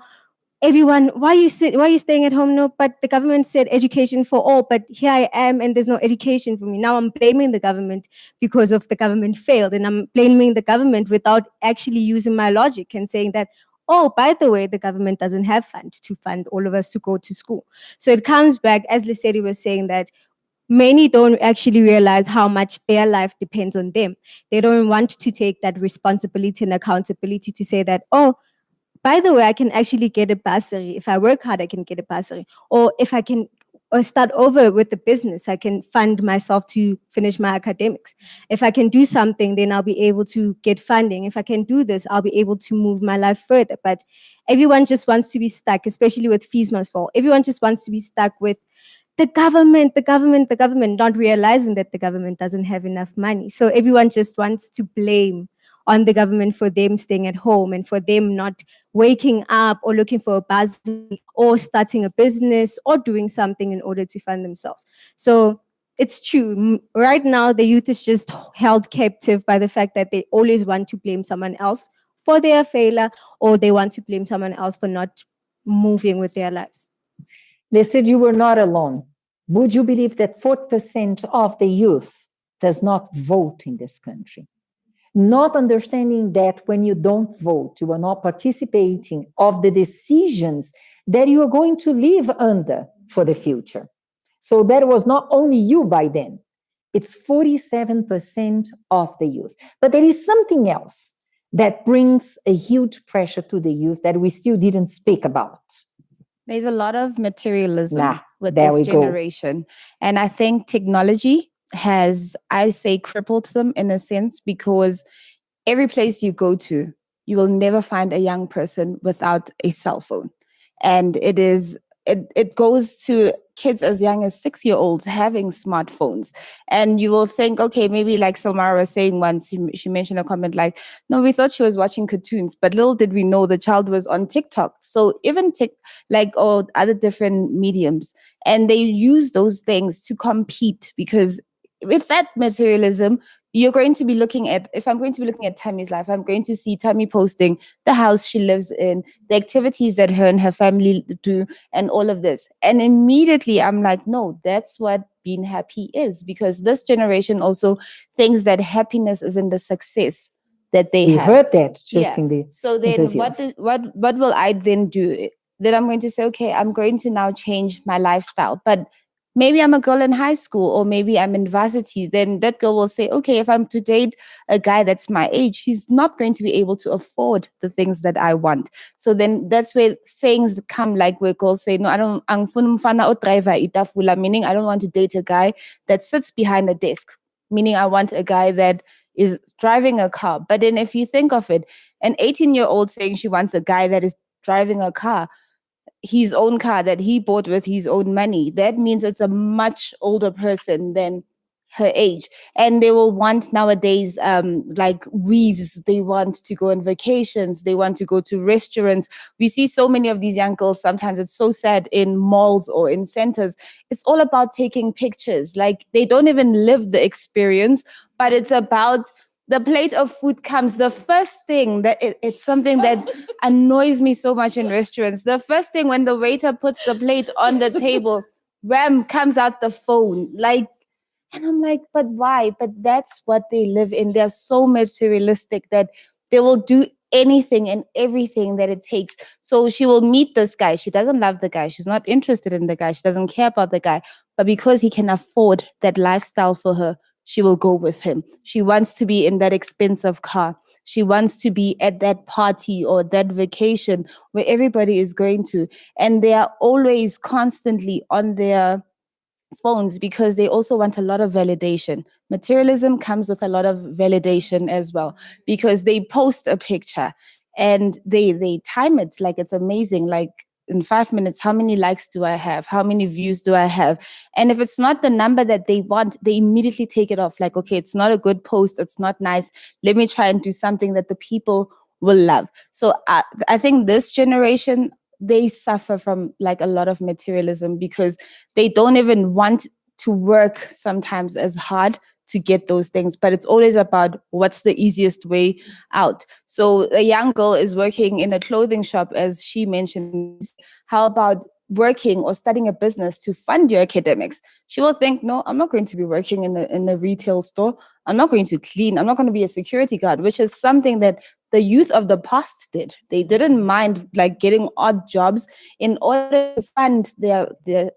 Speaker 9: everyone, why are you staying at home? No, but the government said education for all, but here I am and there's no education for me. Now I'm blaming the government because of the government failed, and I'm blaming the government without actually using my logic and saying that, oh, by the way, the government doesn't have funds to fund all of us to go to school. So it comes back, as Lesedi was saying, that many don't actually realize how much their life depends on them. They don't want to take that responsibility and accountability to say that, oh, by the way, I can actually get a bursary. If I work hard, I can get a bursary. Or if I can start over with the business, I can fund myself to finish my academics. If I can do something, then I'll be able to get funding. If I can do this, I'll be able to move my life further. But everyone just wants to be stuck, especially with fees must fall. Everyone just wants to be stuck with the government, not realizing that the government doesn't have enough money. So everyone just wants to blame on the government for them staying at home and for them not waking up or looking for a buzz or starting a business or doing something in order to fund themselves. So it's true. Right now, the youth is just held captive by the fact that they always want to blame someone else for their failure, or they want to blame someone else for not moving with their lives.
Speaker 4: They said you were not alone. Would you believe that 4% of the youth does not vote in this country? Not understanding that when you don't vote, you are not participating of the decisions that you are going to live under for the future. So that was not only you by then, it's 47% of the youth. But there is something else that brings a huge pressure to the youth that we still didn't speak about.
Speaker 7: There's a lot of materialism with
Speaker 4: there
Speaker 7: this
Speaker 4: we go.
Speaker 7: generation. And I think technology has, I say, crippled them in a sense, because every place you go to, you will never find a young person without a cell phone. And it goes to kids as young as 6-year-olds having smartphones. And you will think, okay, maybe like Silmara was saying once, she mentioned a comment like, no, we thought she was watching cartoons, but little did we know the child was on TikTok. So even or other different mediums. And they use those things to compete, because with that materialism, you're going to be looking at, if I'm going to be looking at Tammy's life, I'm going to see Tammy posting the house she lives in, the activities that her and her family do, and all of this. And immediately I'm like, no, that's what being happy is, because this generation also thinks that happiness is in the success that they have.
Speaker 4: We heard that just in the
Speaker 7: So then
Speaker 4: interviews.
Speaker 7: what will I then do? Then I'm going to say, okay, I'm going to now change my lifestyle. But maybe I'm a girl in high school, or maybe I'm in varsity. Then that girl will say, okay, if I'm to date a guy that's my age, he's not going to be able to afford the things that I want. So then that's where sayings come, like where girls say, no, I don't, angifuna umfana odriver itafula, meaning I don't want to date a guy that sits behind a desk, meaning I want a guy that is driving a car. But then if you think of it, an 18-year-old saying she wants a guy that is driving a car, his own car that he bought with his own money, that means it's a much older person than her age. And they will want nowadays like weaves, they want to go on vacations, they want to go to restaurants. We see so many of these young girls, sometimes it's so sad, in malls or in centers. It's all about taking pictures. Like they don't even live the experience, but it's about the plate of food comes. The first thing that it's something that annoys me so much in restaurants. The first thing when the waiter puts the plate on the table, wham, comes out the phone. Like, and I'm like, but why? But that's what they live in. They're so materialistic that they will do anything and everything that it takes. So she will meet this guy. She doesn't love the guy. She's not interested in the guy. She doesn't care about the guy. But because he can afford that lifestyle for her, she will go with him. She wants to be in that expensive car. She wants to be at that party or that vacation where everybody is going to. And they are always constantly on their phones because they also want a lot of validation. Materialism comes with a lot of validation as well, because they post a picture and they time it like it's amazing. Like in 5 minutes, how many likes do I have? How many views do I have? And if it's not the number that they want, they immediately take it off. Like, okay, it's not a good post. It's not nice. Let me try and do something that the people will love. So I think this generation, they suffer from like a lot of materialism because they don't even want to work sometimes as hard to get those things, but it's always about what's the easiest way out. So a young girl is working in a clothing shop, as she mentioned. How about working or studying a business to fund your academics? She will think, no, I'm not going to be working in a retail store. I'm not going to clean. I'm not going to be a security guard, which is something that the youth of the past did. They didn't mind like getting odd jobs in order to fund their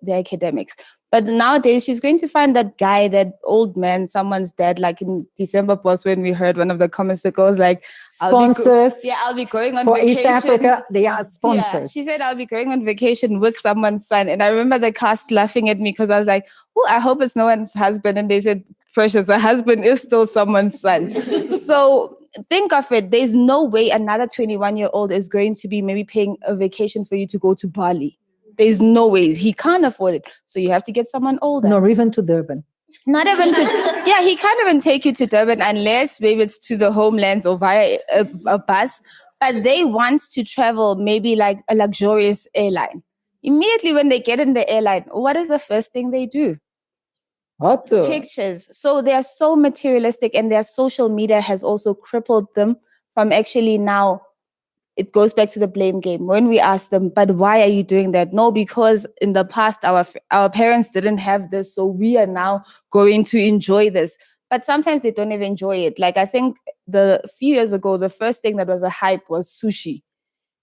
Speaker 7: academics. But nowadays, she's going to find that guy, that old man, someone's dad. Like in December post, when we heard one of the comments that goes like,
Speaker 4: sponsors.
Speaker 7: I'll be going on
Speaker 4: for
Speaker 7: vacation.
Speaker 4: East Africa, they are sponsors.
Speaker 7: Yeah, she said, I'll be going on vacation with someone's son. And I remember the cast laughing at me because I was like, oh, I hope it's no one's husband. And they said, Precious, a husband is still someone's son. So think of it. There's no way another 21-year-old is going to be maybe paying a vacation for you to go to Bali. There's no ways. He can't afford it. So you have to get someone older.
Speaker 4: Nor even to Durban.
Speaker 7: Not even to, yeah, he can't even take you to Durban unless maybe it's to the homelands or via a bus. But they want to travel maybe like a luxurious airline. Immediately when they get in the airline, what is the first thing they do?
Speaker 4: What?
Speaker 7: Pictures. So they are so materialistic, and their social media has also crippled them from actually now. It goes back to the blame game. When we ask them, but why are you doing that? No, because in the past, our parents didn't have this, so we are now going to enjoy this. But sometimes they don't even enjoy it. Like I think a few years ago, the first thing that was a hype was sushi.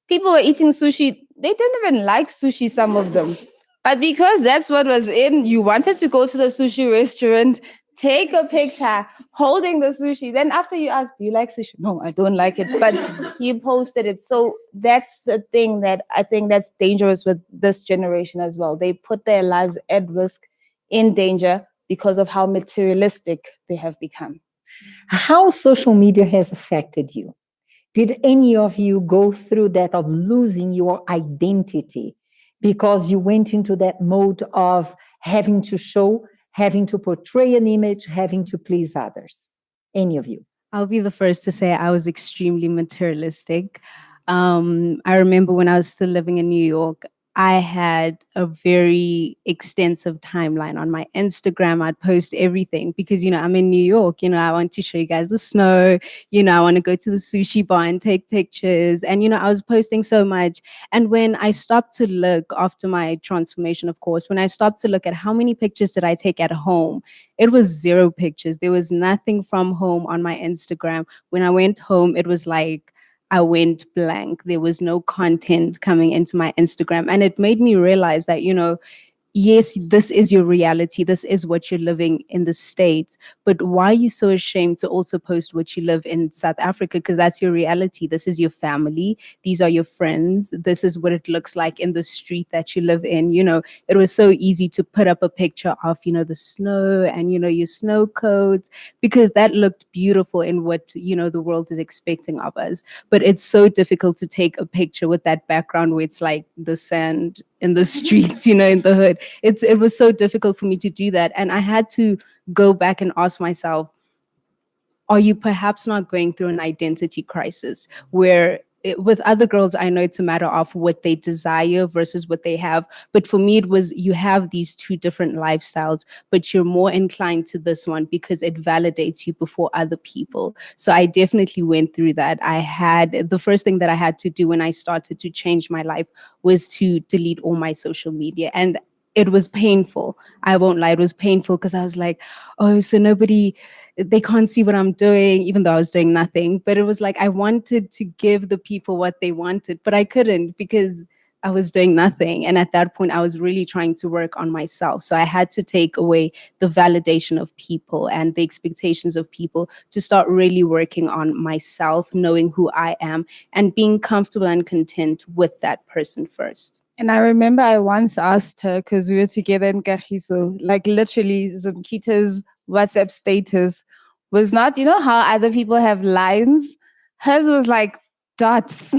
Speaker 7: People were eating sushi. They didn't even like sushi, some of them. But because that's what was in, you wanted to go to the sushi restaurant, take a picture holding the sushi. Then after you ask, do you like sushi? No, I don't like it. But you posted it. So that's the thing that I think that's dangerous with this generation as well. They put their lives at risk, in danger, because of how materialistic they have become.
Speaker 4: How social media has affected you? Did any of you go through that of losing your identity because you went into that mode of having to show, having to portray an image, having to please others? Any of you?
Speaker 6: I'll be the first to say I was extremely materialistic. I remember when I was still living in New York, I had a very extensive timeline on my Instagram. I'd post everything because, I'm in New York, I want to show you guys the snow, I want to go to the sushi bar and take pictures. And, I was posting so much. And when I stopped to look after my transformation, of course, when I stopped to look at how many pictures did I take at home, it was 0 pictures. There was nothing from home on my Instagram. When I went home, it was like, I went blank. There was no content coming into my Instagram. And it made me realize that, yes, this is your reality. This is what you're living in the States. But why are you so ashamed to also post what you live in South Africa? Because that's your reality. This is your family. These are your friends. This is what it looks like in the street that you live in. It was so easy to put up a picture of, the snow and, your snow coats, because that looked beautiful in what, the world is expecting of us. But it's so difficult to take a picture with that background where it's like the sand in the streets, in the hood. It was so difficult for me to do that. And I had to go back and ask myself, are you perhaps not going through an identity crisis where with other girls, I know it's a matter of what they desire versus what they have. But for me, it was you have these 2 different lifestyles, but you're more inclined to this one because it validates you before other people. So I definitely went through that. The first thing that I had to do when I started to change my life was to delete all my social media. And it was painful. I won't lie. It was painful because I was like, oh, so they can't see what I'm doing, even though I was doing nothing. But it was like, I wanted to give the people what they wanted, but I couldn't because I was doing nothing. And at that point, I was really trying to work on myself. So I had to take away the validation of people and the expectations of people to start really working on myself, knowing who I am and being comfortable and content with that person first.
Speaker 7: And I remember I once asked her, because we were together in Kagiso, like literally Zumkita's WhatsApp status was not, how other people have lines? Hers was like dots,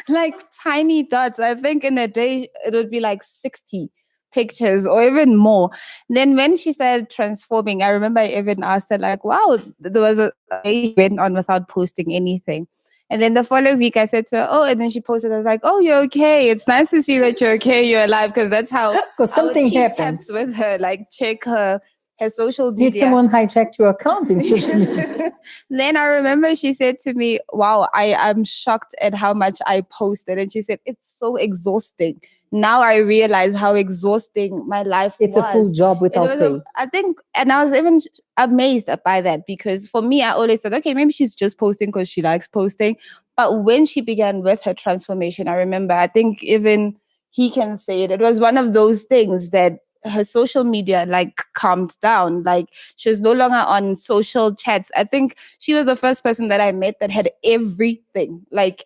Speaker 7: like tiny dots. I think in a day it would be like 60 pictures or even more. Then when she started transforming, I remember I even asked her like, wow, there was a day she went on without posting anything. And then the following week, I said to her, oh, and then she posted, I was like, oh, you're okay. It's nice to see that you're okay, you're alive, because that's how
Speaker 4: something happened.
Speaker 7: Tabs with her, like check her social media.
Speaker 4: Did someone hijack your account in social media?
Speaker 7: Then I remember she said to me, wow, I'm shocked at how much I posted. And she said, it's so exhausting. Now I realize how exhausting my life was.
Speaker 4: It's a full job without pay.
Speaker 7: I think, and I was even amazed by that, because for me, I always thought, okay, maybe she's just posting because she likes posting. But when she began with her transformation, I remember, I think even he can say it, it was one of those things that her social media like calmed down. Like she was no longer on social chats. I think she was the first person that I met that had everything, like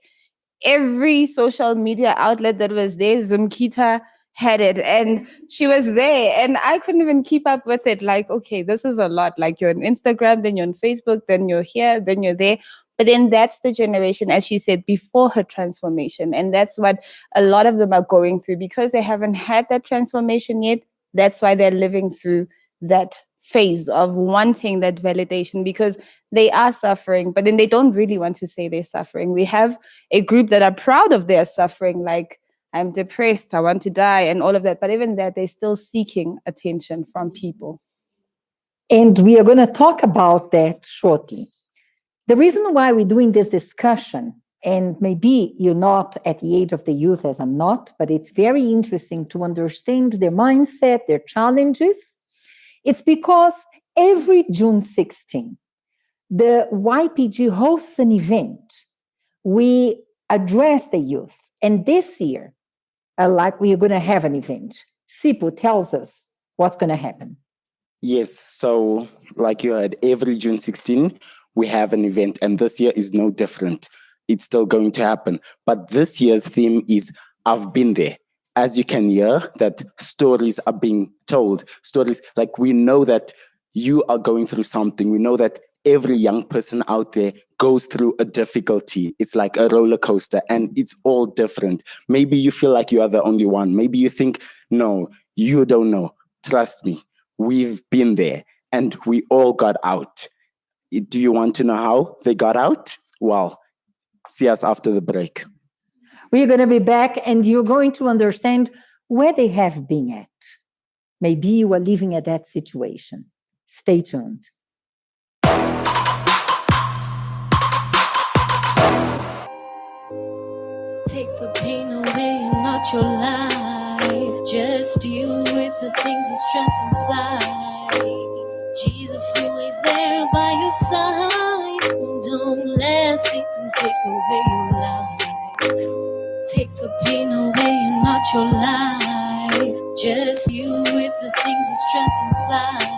Speaker 7: every social media outlet that was there, Zumkita had it, and she was there, and I couldn't even keep up with it. Like, okay, this is a lot. Like you're on Instagram, then you're on Facebook, then you're here, then you're there. But then that's the generation, as she said, before her transformation. And that's what a lot of them are going through because they haven't had that transformation yet. That's why they're living through that phase of wanting that validation because they are suffering, but then they don't really want to say they're suffering. We have a group that are proud of their suffering, like I'm depressed, I want to die, and all of that. But even that, they're still seeking attention from people.
Speaker 4: And we are going to talk about that shortly. The reason why we're doing this discussion, and maybe you're not at the age of the youth as I'm not, but it's very interesting to understand their mindset, their challenges. It's because every June 16, the YPG hosts an event. We address the youth. And this year, like we are going to have an event. Sipu tells us what's going to happen.
Speaker 13: Yes, so like you heard, every June 16, we have an event, and this year is no different. It's still going to happen. But this year's theme is I've been there. As you can hear, that stories are being told. Stories, like we know that you are going through something. We know that every young person out there goes through a difficulty. It's like a roller coaster, and it's all different. Maybe you feel like you are the only one. Maybe you think, no, you don't know. Trust me. We've been there and we all got out. Do you want to know how they got out? Well, see us after the break.
Speaker 4: We're going to be back and you're going to understand where they have been at. Maybe you are living at that situation. Stay tuned.
Speaker 3: Take the pain away and not your life. Just deal with the things that's trapped inside. Jesus always there by your side. Don't let Satan take away your life. Take the pain away and not your life. Just deal with the things that's trapped inside.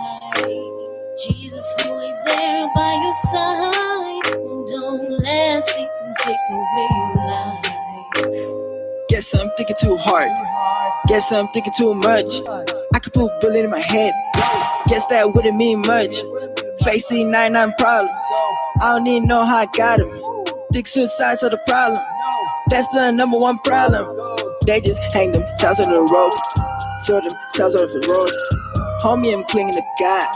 Speaker 3: Jesus always there by your side. Don't let Satan take away your life.
Speaker 22: Guess I'm thinking too hard. Guess I'm thinking too much. I could put Billy in my head. Guess that wouldn't mean much. Facing 99 problems. I don't even know how I got them. Think suicide's are the problem. That's the number one problem. They just hang themselves on the rope. Throw themselves off the road. Homie, I'm clinging to God.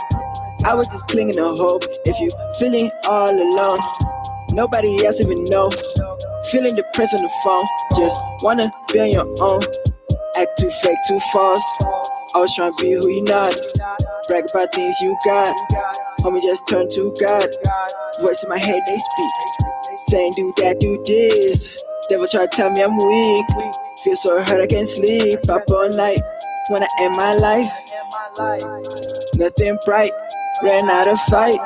Speaker 22: I was just clinging to hope. If you feeling all alone, nobody else even know. Feeling depressed on the phone. Just wanna be on your own. Act too fake, too false. Always trying to be who you not. Brag about things you got. Homie, just turn to God. Voice in my head, they speak. Saying do that, do this. Devil try to tell me I'm weak. Feel so hurt I can't sleep. Up all night when I end my life. Nothing bright, ran out of fight.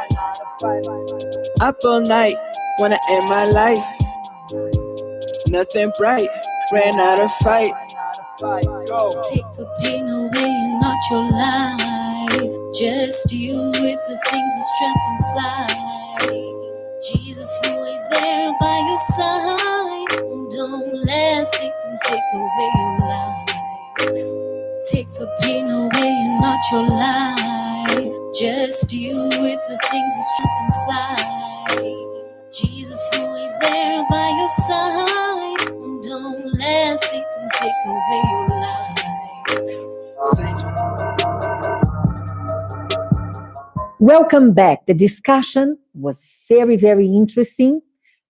Speaker 22: Up all night when I end my life. Nothing bright, ran out of fight.
Speaker 3: Take the pain away and not your life. Just deal with the things that's trapped inside. Jesus always there by your side. Don't let Satan take away your life. Take the pain away and not your life. Just deal with the things that's trapped inside. Jesus always there by your side. Don't let Satan take away your life.
Speaker 4: Welcome back. The discussion was very, very interesting.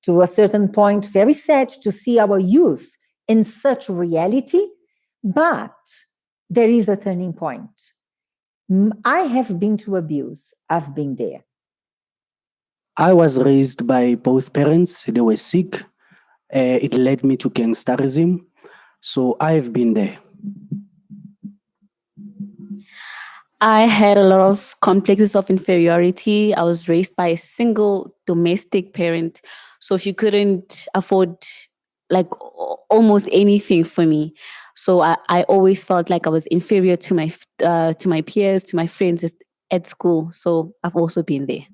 Speaker 4: To a certain point, very sad to see our youth in such reality, but there is a turning point. I have been to abuse. I've been there.
Speaker 12: I was raised by both parents. They were sick. It led me to gangsterism. So I've been there.
Speaker 11: I had a lot of complexes of inferiority. I was raised by a single domestic parent. So she couldn't afford like almost anything for me. So I always felt like I was inferior to my peers, to my friends at school. So I've also been there.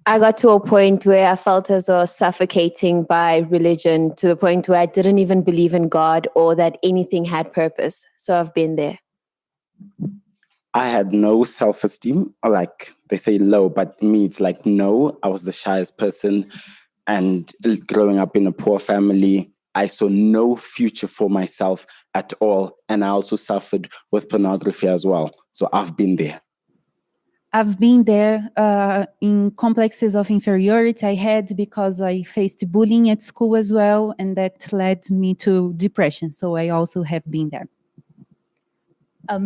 Speaker 2: I got to a point where I felt as though I was suffocating by religion, to the point where I didn't even believe in God or that anything had purpose. So I've been there.
Speaker 13: I had no self-esteem, or like they say low, but me, it's like no. I was the shyest person. And growing up in a poor family, I saw no future for myself at all. And I also suffered with pornography as well. So I've been there.
Speaker 5: I've been there in complexes of inferiority I had because I faced bullying at school as well, and that led me to depression. So I also have been there.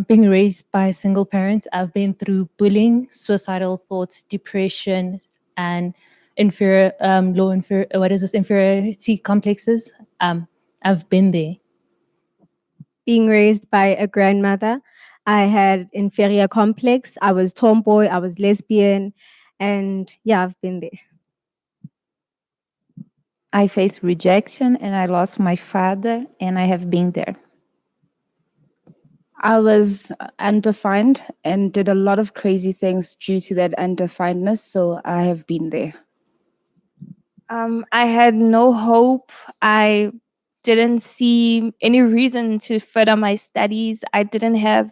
Speaker 14: Being raised by a single parent, I've been through bullying, suicidal thoughts, depression, and inferiority complexes. I've been there.
Speaker 9: Being raised by a grandmother, I had inferior complex. I was tomboy, I was lesbian, and yeah, I've been there.
Speaker 5: I faced rejection and I lost my father, and I have been there.
Speaker 7: I was undefined and did a lot of crazy things due to that undefinedness, so I have been there.
Speaker 10: I had no hope. I didn't see any reason to further my studies. I didn't have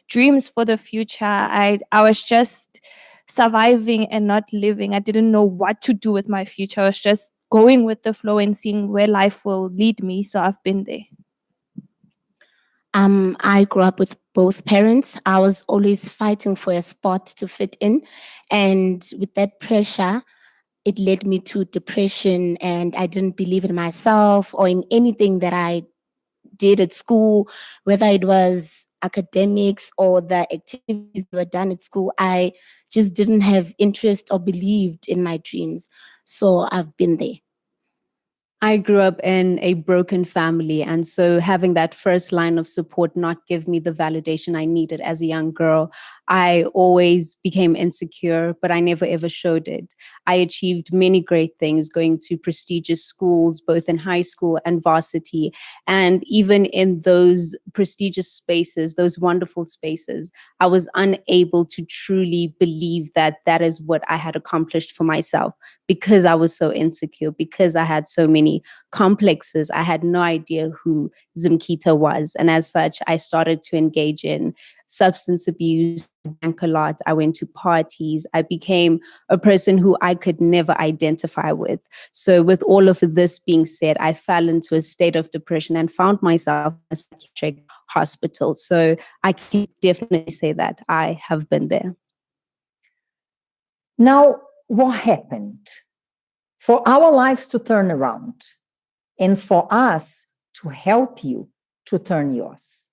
Speaker 10: dreams for the future. I was just surviving and not living. I didn't know what to do with my future. I was just going with the flow and seeing where life will lead me. So I've been there.
Speaker 23: I grew up with both parents. I was always fighting for a spot to fit in. And with that pressure, it led me to depression, and I didn't believe in myself or in anything that I did at school, whether it was academics or the activities that were done at school. I just didn't have interest or believed in my dreams. So I've been there.
Speaker 6: I grew up in a broken family, and so having that first line of support not give me the validation I needed as a young girl, I always became insecure, but I never ever showed it. I achieved many great things, going to prestigious schools, both in high school and varsity. And even in those prestigious spaces, those wonderful spaces, I was unable to truly believe that that is what I had accomplished for myself, because I was so insecure, because I had so many complexes. I had no idea who Zimkita was. And as such, I started to engage in substance abuse, drank a lot. I went to parties. I became a person who I could never identify with. So with all of this being said, I fell into a state of depression and found myself in a psychiatric hospital. So I can definitely say that I have been there.
Speaker 4: Now, what happened? For our lives to turn around and for us to help you to turn yours.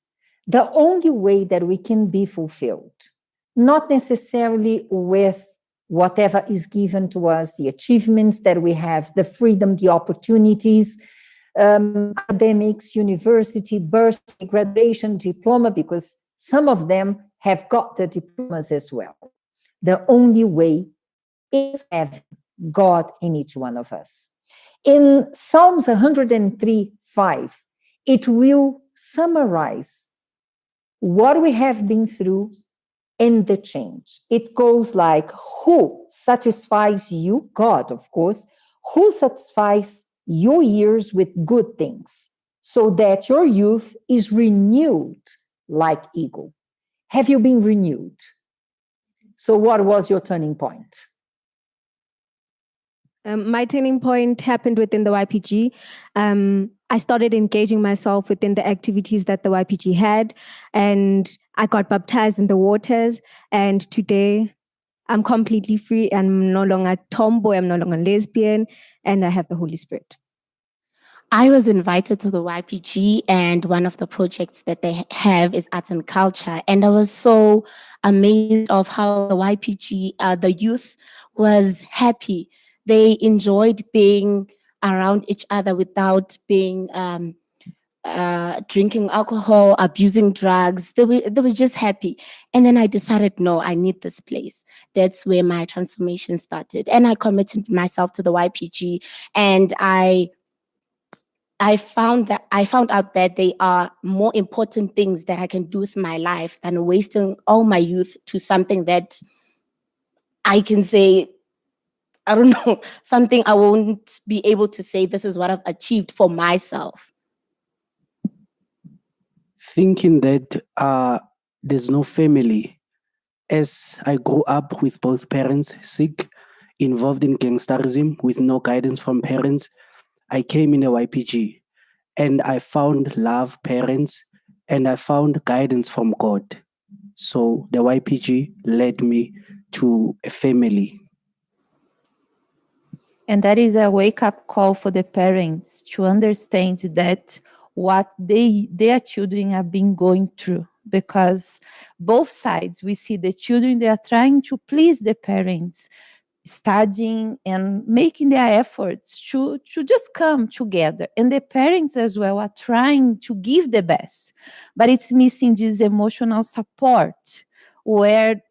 Speaker 4: The only way that we can be fulfilled, not necessarily with whatever is given to us, the achievements that we have, the freedom, the opportunities, academics, university, bursary, graduation, diploma, because some of them have got the diplomas as well. The only way is have God in each one of us. In Psalms 103:5, it will summarize what we have been through and the change. It goes like, who satisfies you? God, of course. Who satisfies your years with good things so that your youth is renewed like eagle? Have you been renewed? So what was your turning point?
Speaker 9: My turning point happened within the YPG. I started engaging myself within the activities that the YPG had, and I got baptized in the waters. And today, I'm completely free. I'm no longer tomboy. I'm no longer lesbian, and I have the Holy Spirit.
Speaker 23: I was invited to the YPG, and one of the projects that they have is arts and culture. And I was so amazed of how the YPG, the youth was happy. They enjoyed being around each other without being drinking alcohol, abusing drugs. They were just happy. And then I decided, no, I need this place. That's where my transformation started. And I committed myself to the YPG, and I found out that they are more important things that I can do with my life than wasting all my youth to something that I can say, I don't know, something I won't be able to say, this is what I've achieved for myself.
Speaker 12: Thinking that there's no family As I grew up with both parents sick, involved in gangsterism with no guidance from parents, I came in a YPG and I found love, parents, and I found guidance from God. So the YPG led me to a family.
Speaker 5: And that is a wake-up call for the parents to understand that what their children have been going through. Because both sides, we see the children, they are trying to please the parents, studying and making their efforts to just come together. And the parents as well are trying to give the best. But it's missing this emotional support where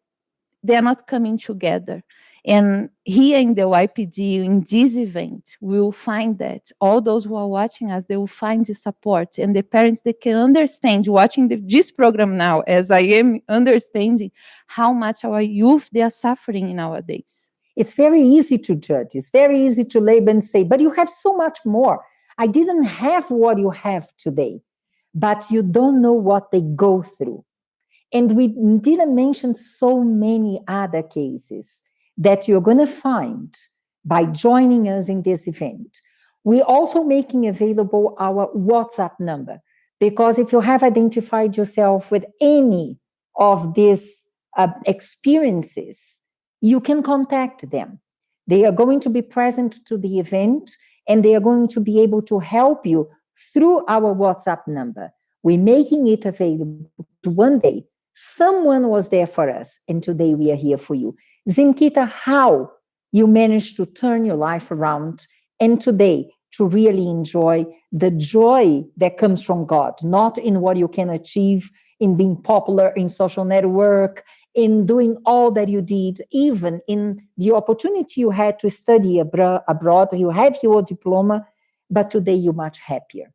Speaker 5: they're not coming together. And here in the YPD, in this event, we will find that all those who are watching us, they will find the support. And the parents, they can understand, watching this program now, as I am understanding how much our youth, they are suffering nowadays.
Speaker 4: It's very easy to judge. It's very easy to label and say, but you have so much more. I didn't have what you have today, but you don't know what they go through. And we didn't mention so many other cases that you're going to find by joining us in this event. We're also making available our WhatsApp number, because if you have identified yourself with any of these experiences, you can contact them. They are going to be present to the event, and they are going to be able to help you through our WhatsApp number. We're making it available to one day. Someone was there for us, and today we are here for you. Zimkita, how you managed to turn your life around, and today to really enjoy the joy that comes from God, not in what you can achieve in being popular in social network, in doing all that you did, even in the opportunity you had to study abroad. You have your diploma, but today you're much happier.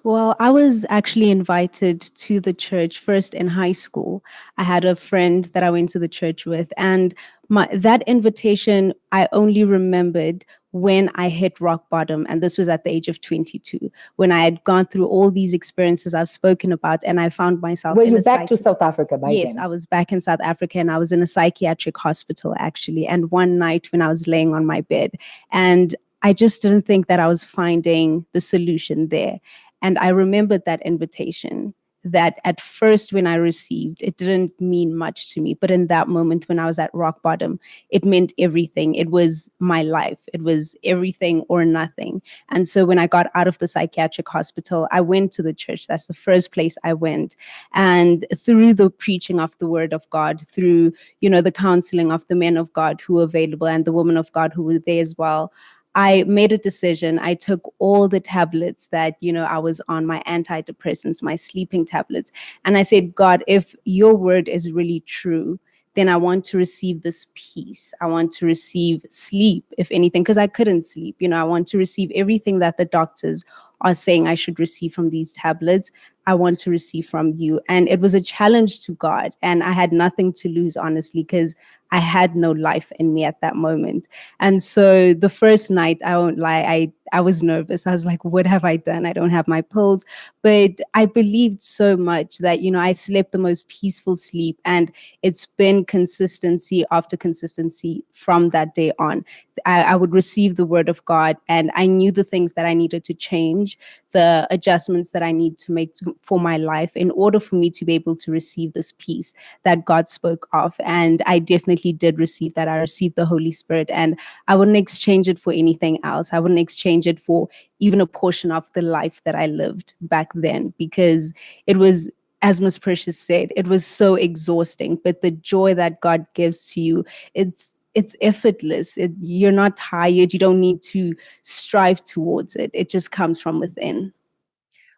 Speaker 6: Well, I was actually invited to the church first in high school. I had a friend that I went to the church with, and that invitation I only remembered when I hit rock bottom, and this was at the age of 22, when I had gone through all these experiences I've spoken about, and I found myself.
Speaker 4: Were you back to South Africa by then?
Speaker 6: Yes, I was back in South Africa, and I was in a psychiatric hospital actually. And one night when I was laying on my bed, and I just didn't think that I was finding the solution there. And I remembered that invitation that at first when I received, it didn't mean much to me. But in that moment when I was at rock bottom, it meant everything. It was my life. It was everything or nothing. And so when I got out of the psychiatric hospital, I went to the church. That's the first place I went. And through the preaching of the word of God, through, the counseling of the men of God who were available and the women of God who were there as well, I made a decision. I took all the tablets that, I was on, my antidepressants, my sleeping tablets. And I said, God, if your word is really true, then I want to receive this peace. I want to receive sleep, if anything, because I couldn't sleep. I want to receive everything that the doctors are saying I should receive from these tablets. I want to receive from you. And it was a challenge to God. And I had nothing to lose, honestly, because I had no life in me at that moment. And so the first night, I won't lie, I was nervous. I was like, what have I done? I don't have my pills. But I believed so much that, I slept the most peaceful sleep. And it's been consistency after consistency from that day on. I would receive the word of God, and I knew the things that I needed to change, the adjustments that I need to make for my life in order for me to be able to receive this peace that God spoke of. And I definitely did receive that. I received the Holy Spirit, and I wouldn't exchange it for anything else. I wouldn't exchange it for even a portion of the life that I lived back then, because it was, as Miss Precious said, it was so exhausting. But the joy that God gives to you, it's effortless. You're not tired. You don't need to strive towards it. It just comes from within.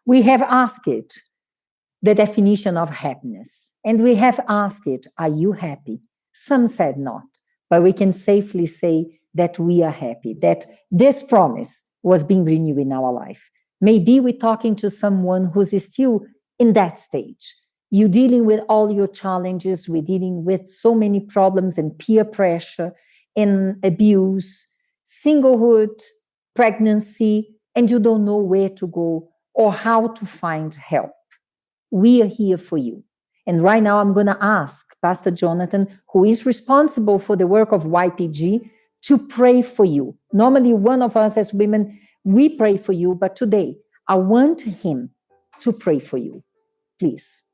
Speaker 4: We have asked it the definition of happiness, and we have asked it, are you happy? Some said not, but we can safely say that we are happy, that this promise was being renewed in our life. Maybe we're talking to someone who's still in that stage. You're dealing with all your challenges. We're dealing with so many problems and peer pressure and abuse, singlehood, pregnancy, and you don't know where to go or how to find help. We are here for you. And right now I'm going to ask Pastor Jonathan, who is responsible for the work of YPG, to pray for you. Normally, one of us as women, we pray for you, but today I want him to pray for you. Please.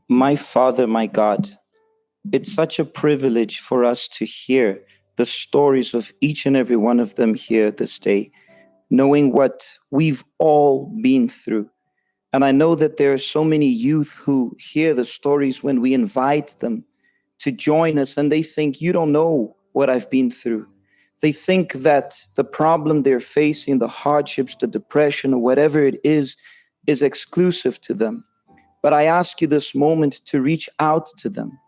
Speaker 18: My Father, my God, it's such a privilege for us to hear the stories of each and every one of them here this day, knowing what we've all been through. And I know that there are so many youth who hear the stories when we invite them to join us, and they think, you don't know what I've been through. They think that the problem they're facing, the hardships, the depression, or whatever it is exclusive to them. But I ask you this moment to reach out to them.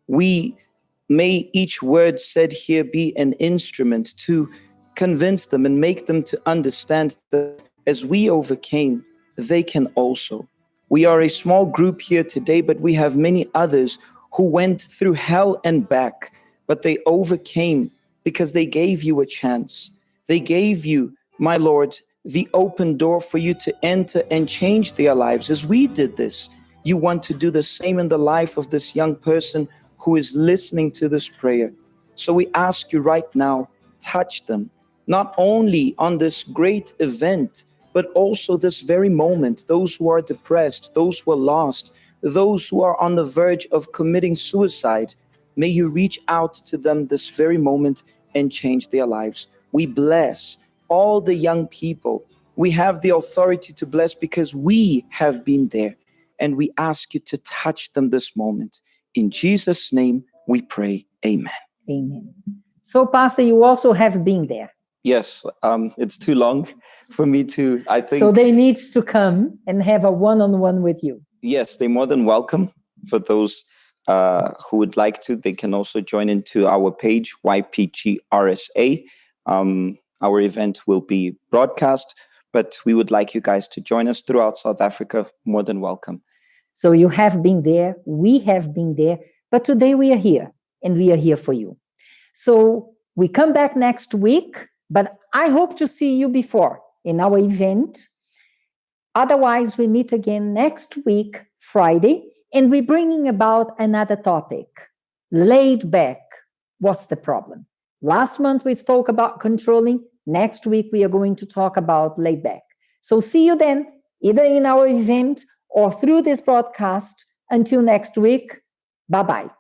Speaker 18: May each word said here be an instrument to convince them and make them to understand that as we overcame, they can also. We are a small group here today, but we have many others who went through hell and back, but they overcame because they gave you a chance. They gave you, my Lord, the open door for you to enter and change their lives. As we did this, you want to do the same in the life of this young person who is listening to this prayer. So we ask you right now, touch them, not only on this great event, but also this very moment, those who are depressed, those who are lost, those who are on the verge of committing suicide. May you reach out to them this very moment and change their lives. We bless all the young people. We have the authority to bless because we have been there. And we ask you to touch them this moment. In Jesus' name we pray. Amen.
Speaker 4: Amen. So, Pastor, you also have been there.
Speaker 18: Yes, it's too long for me to, I think.
Speaker 4: So they need to come and have a one-on-one with you.
Speaker 18: Yes, they're more than welcome. For those who would like to, they can also join into our page, YPG RSA. Our event will be broadcast, but we would like you guys to join us throughout South Africa. More than welcome.
Speaker 4: So you have been there, we have been there, but today we are here, and we are here for you. So we come back next week, but I hope to see you before in our event. Otherwise, we meet again next week, Friday, and we're bringing about another topic, laid back. What's the problem? Last month, we spoke about controlling. Next week, we are going to talk about laid back. So see you then, either in our event or through this broadcast. Until next week, bye-bye.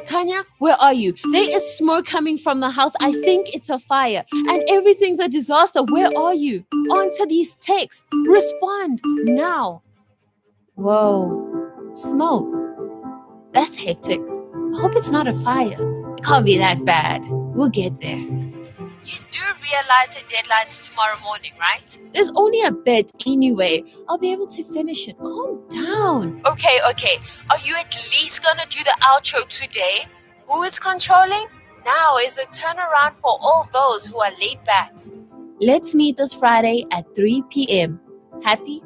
Speaker 19: Kanya, where are you? There is smoke coming from the house. I think it's a fire. And everything's a disaster. Where are you? Answer these texts. Respond now. Whoa. Smoke. That's hectic. I hope it's not a fire. It can't be that bad. We'll get there. You do realize the deadline's tomorrow morning, right? There's only a bit anyway. I'll be able to finish it. Calm down. Okay. Are you at least gonna do the outro today? Who is controlling? Now is a turnaround for all those who are laid back. Let's meet this Friday at 3 p.m. Happy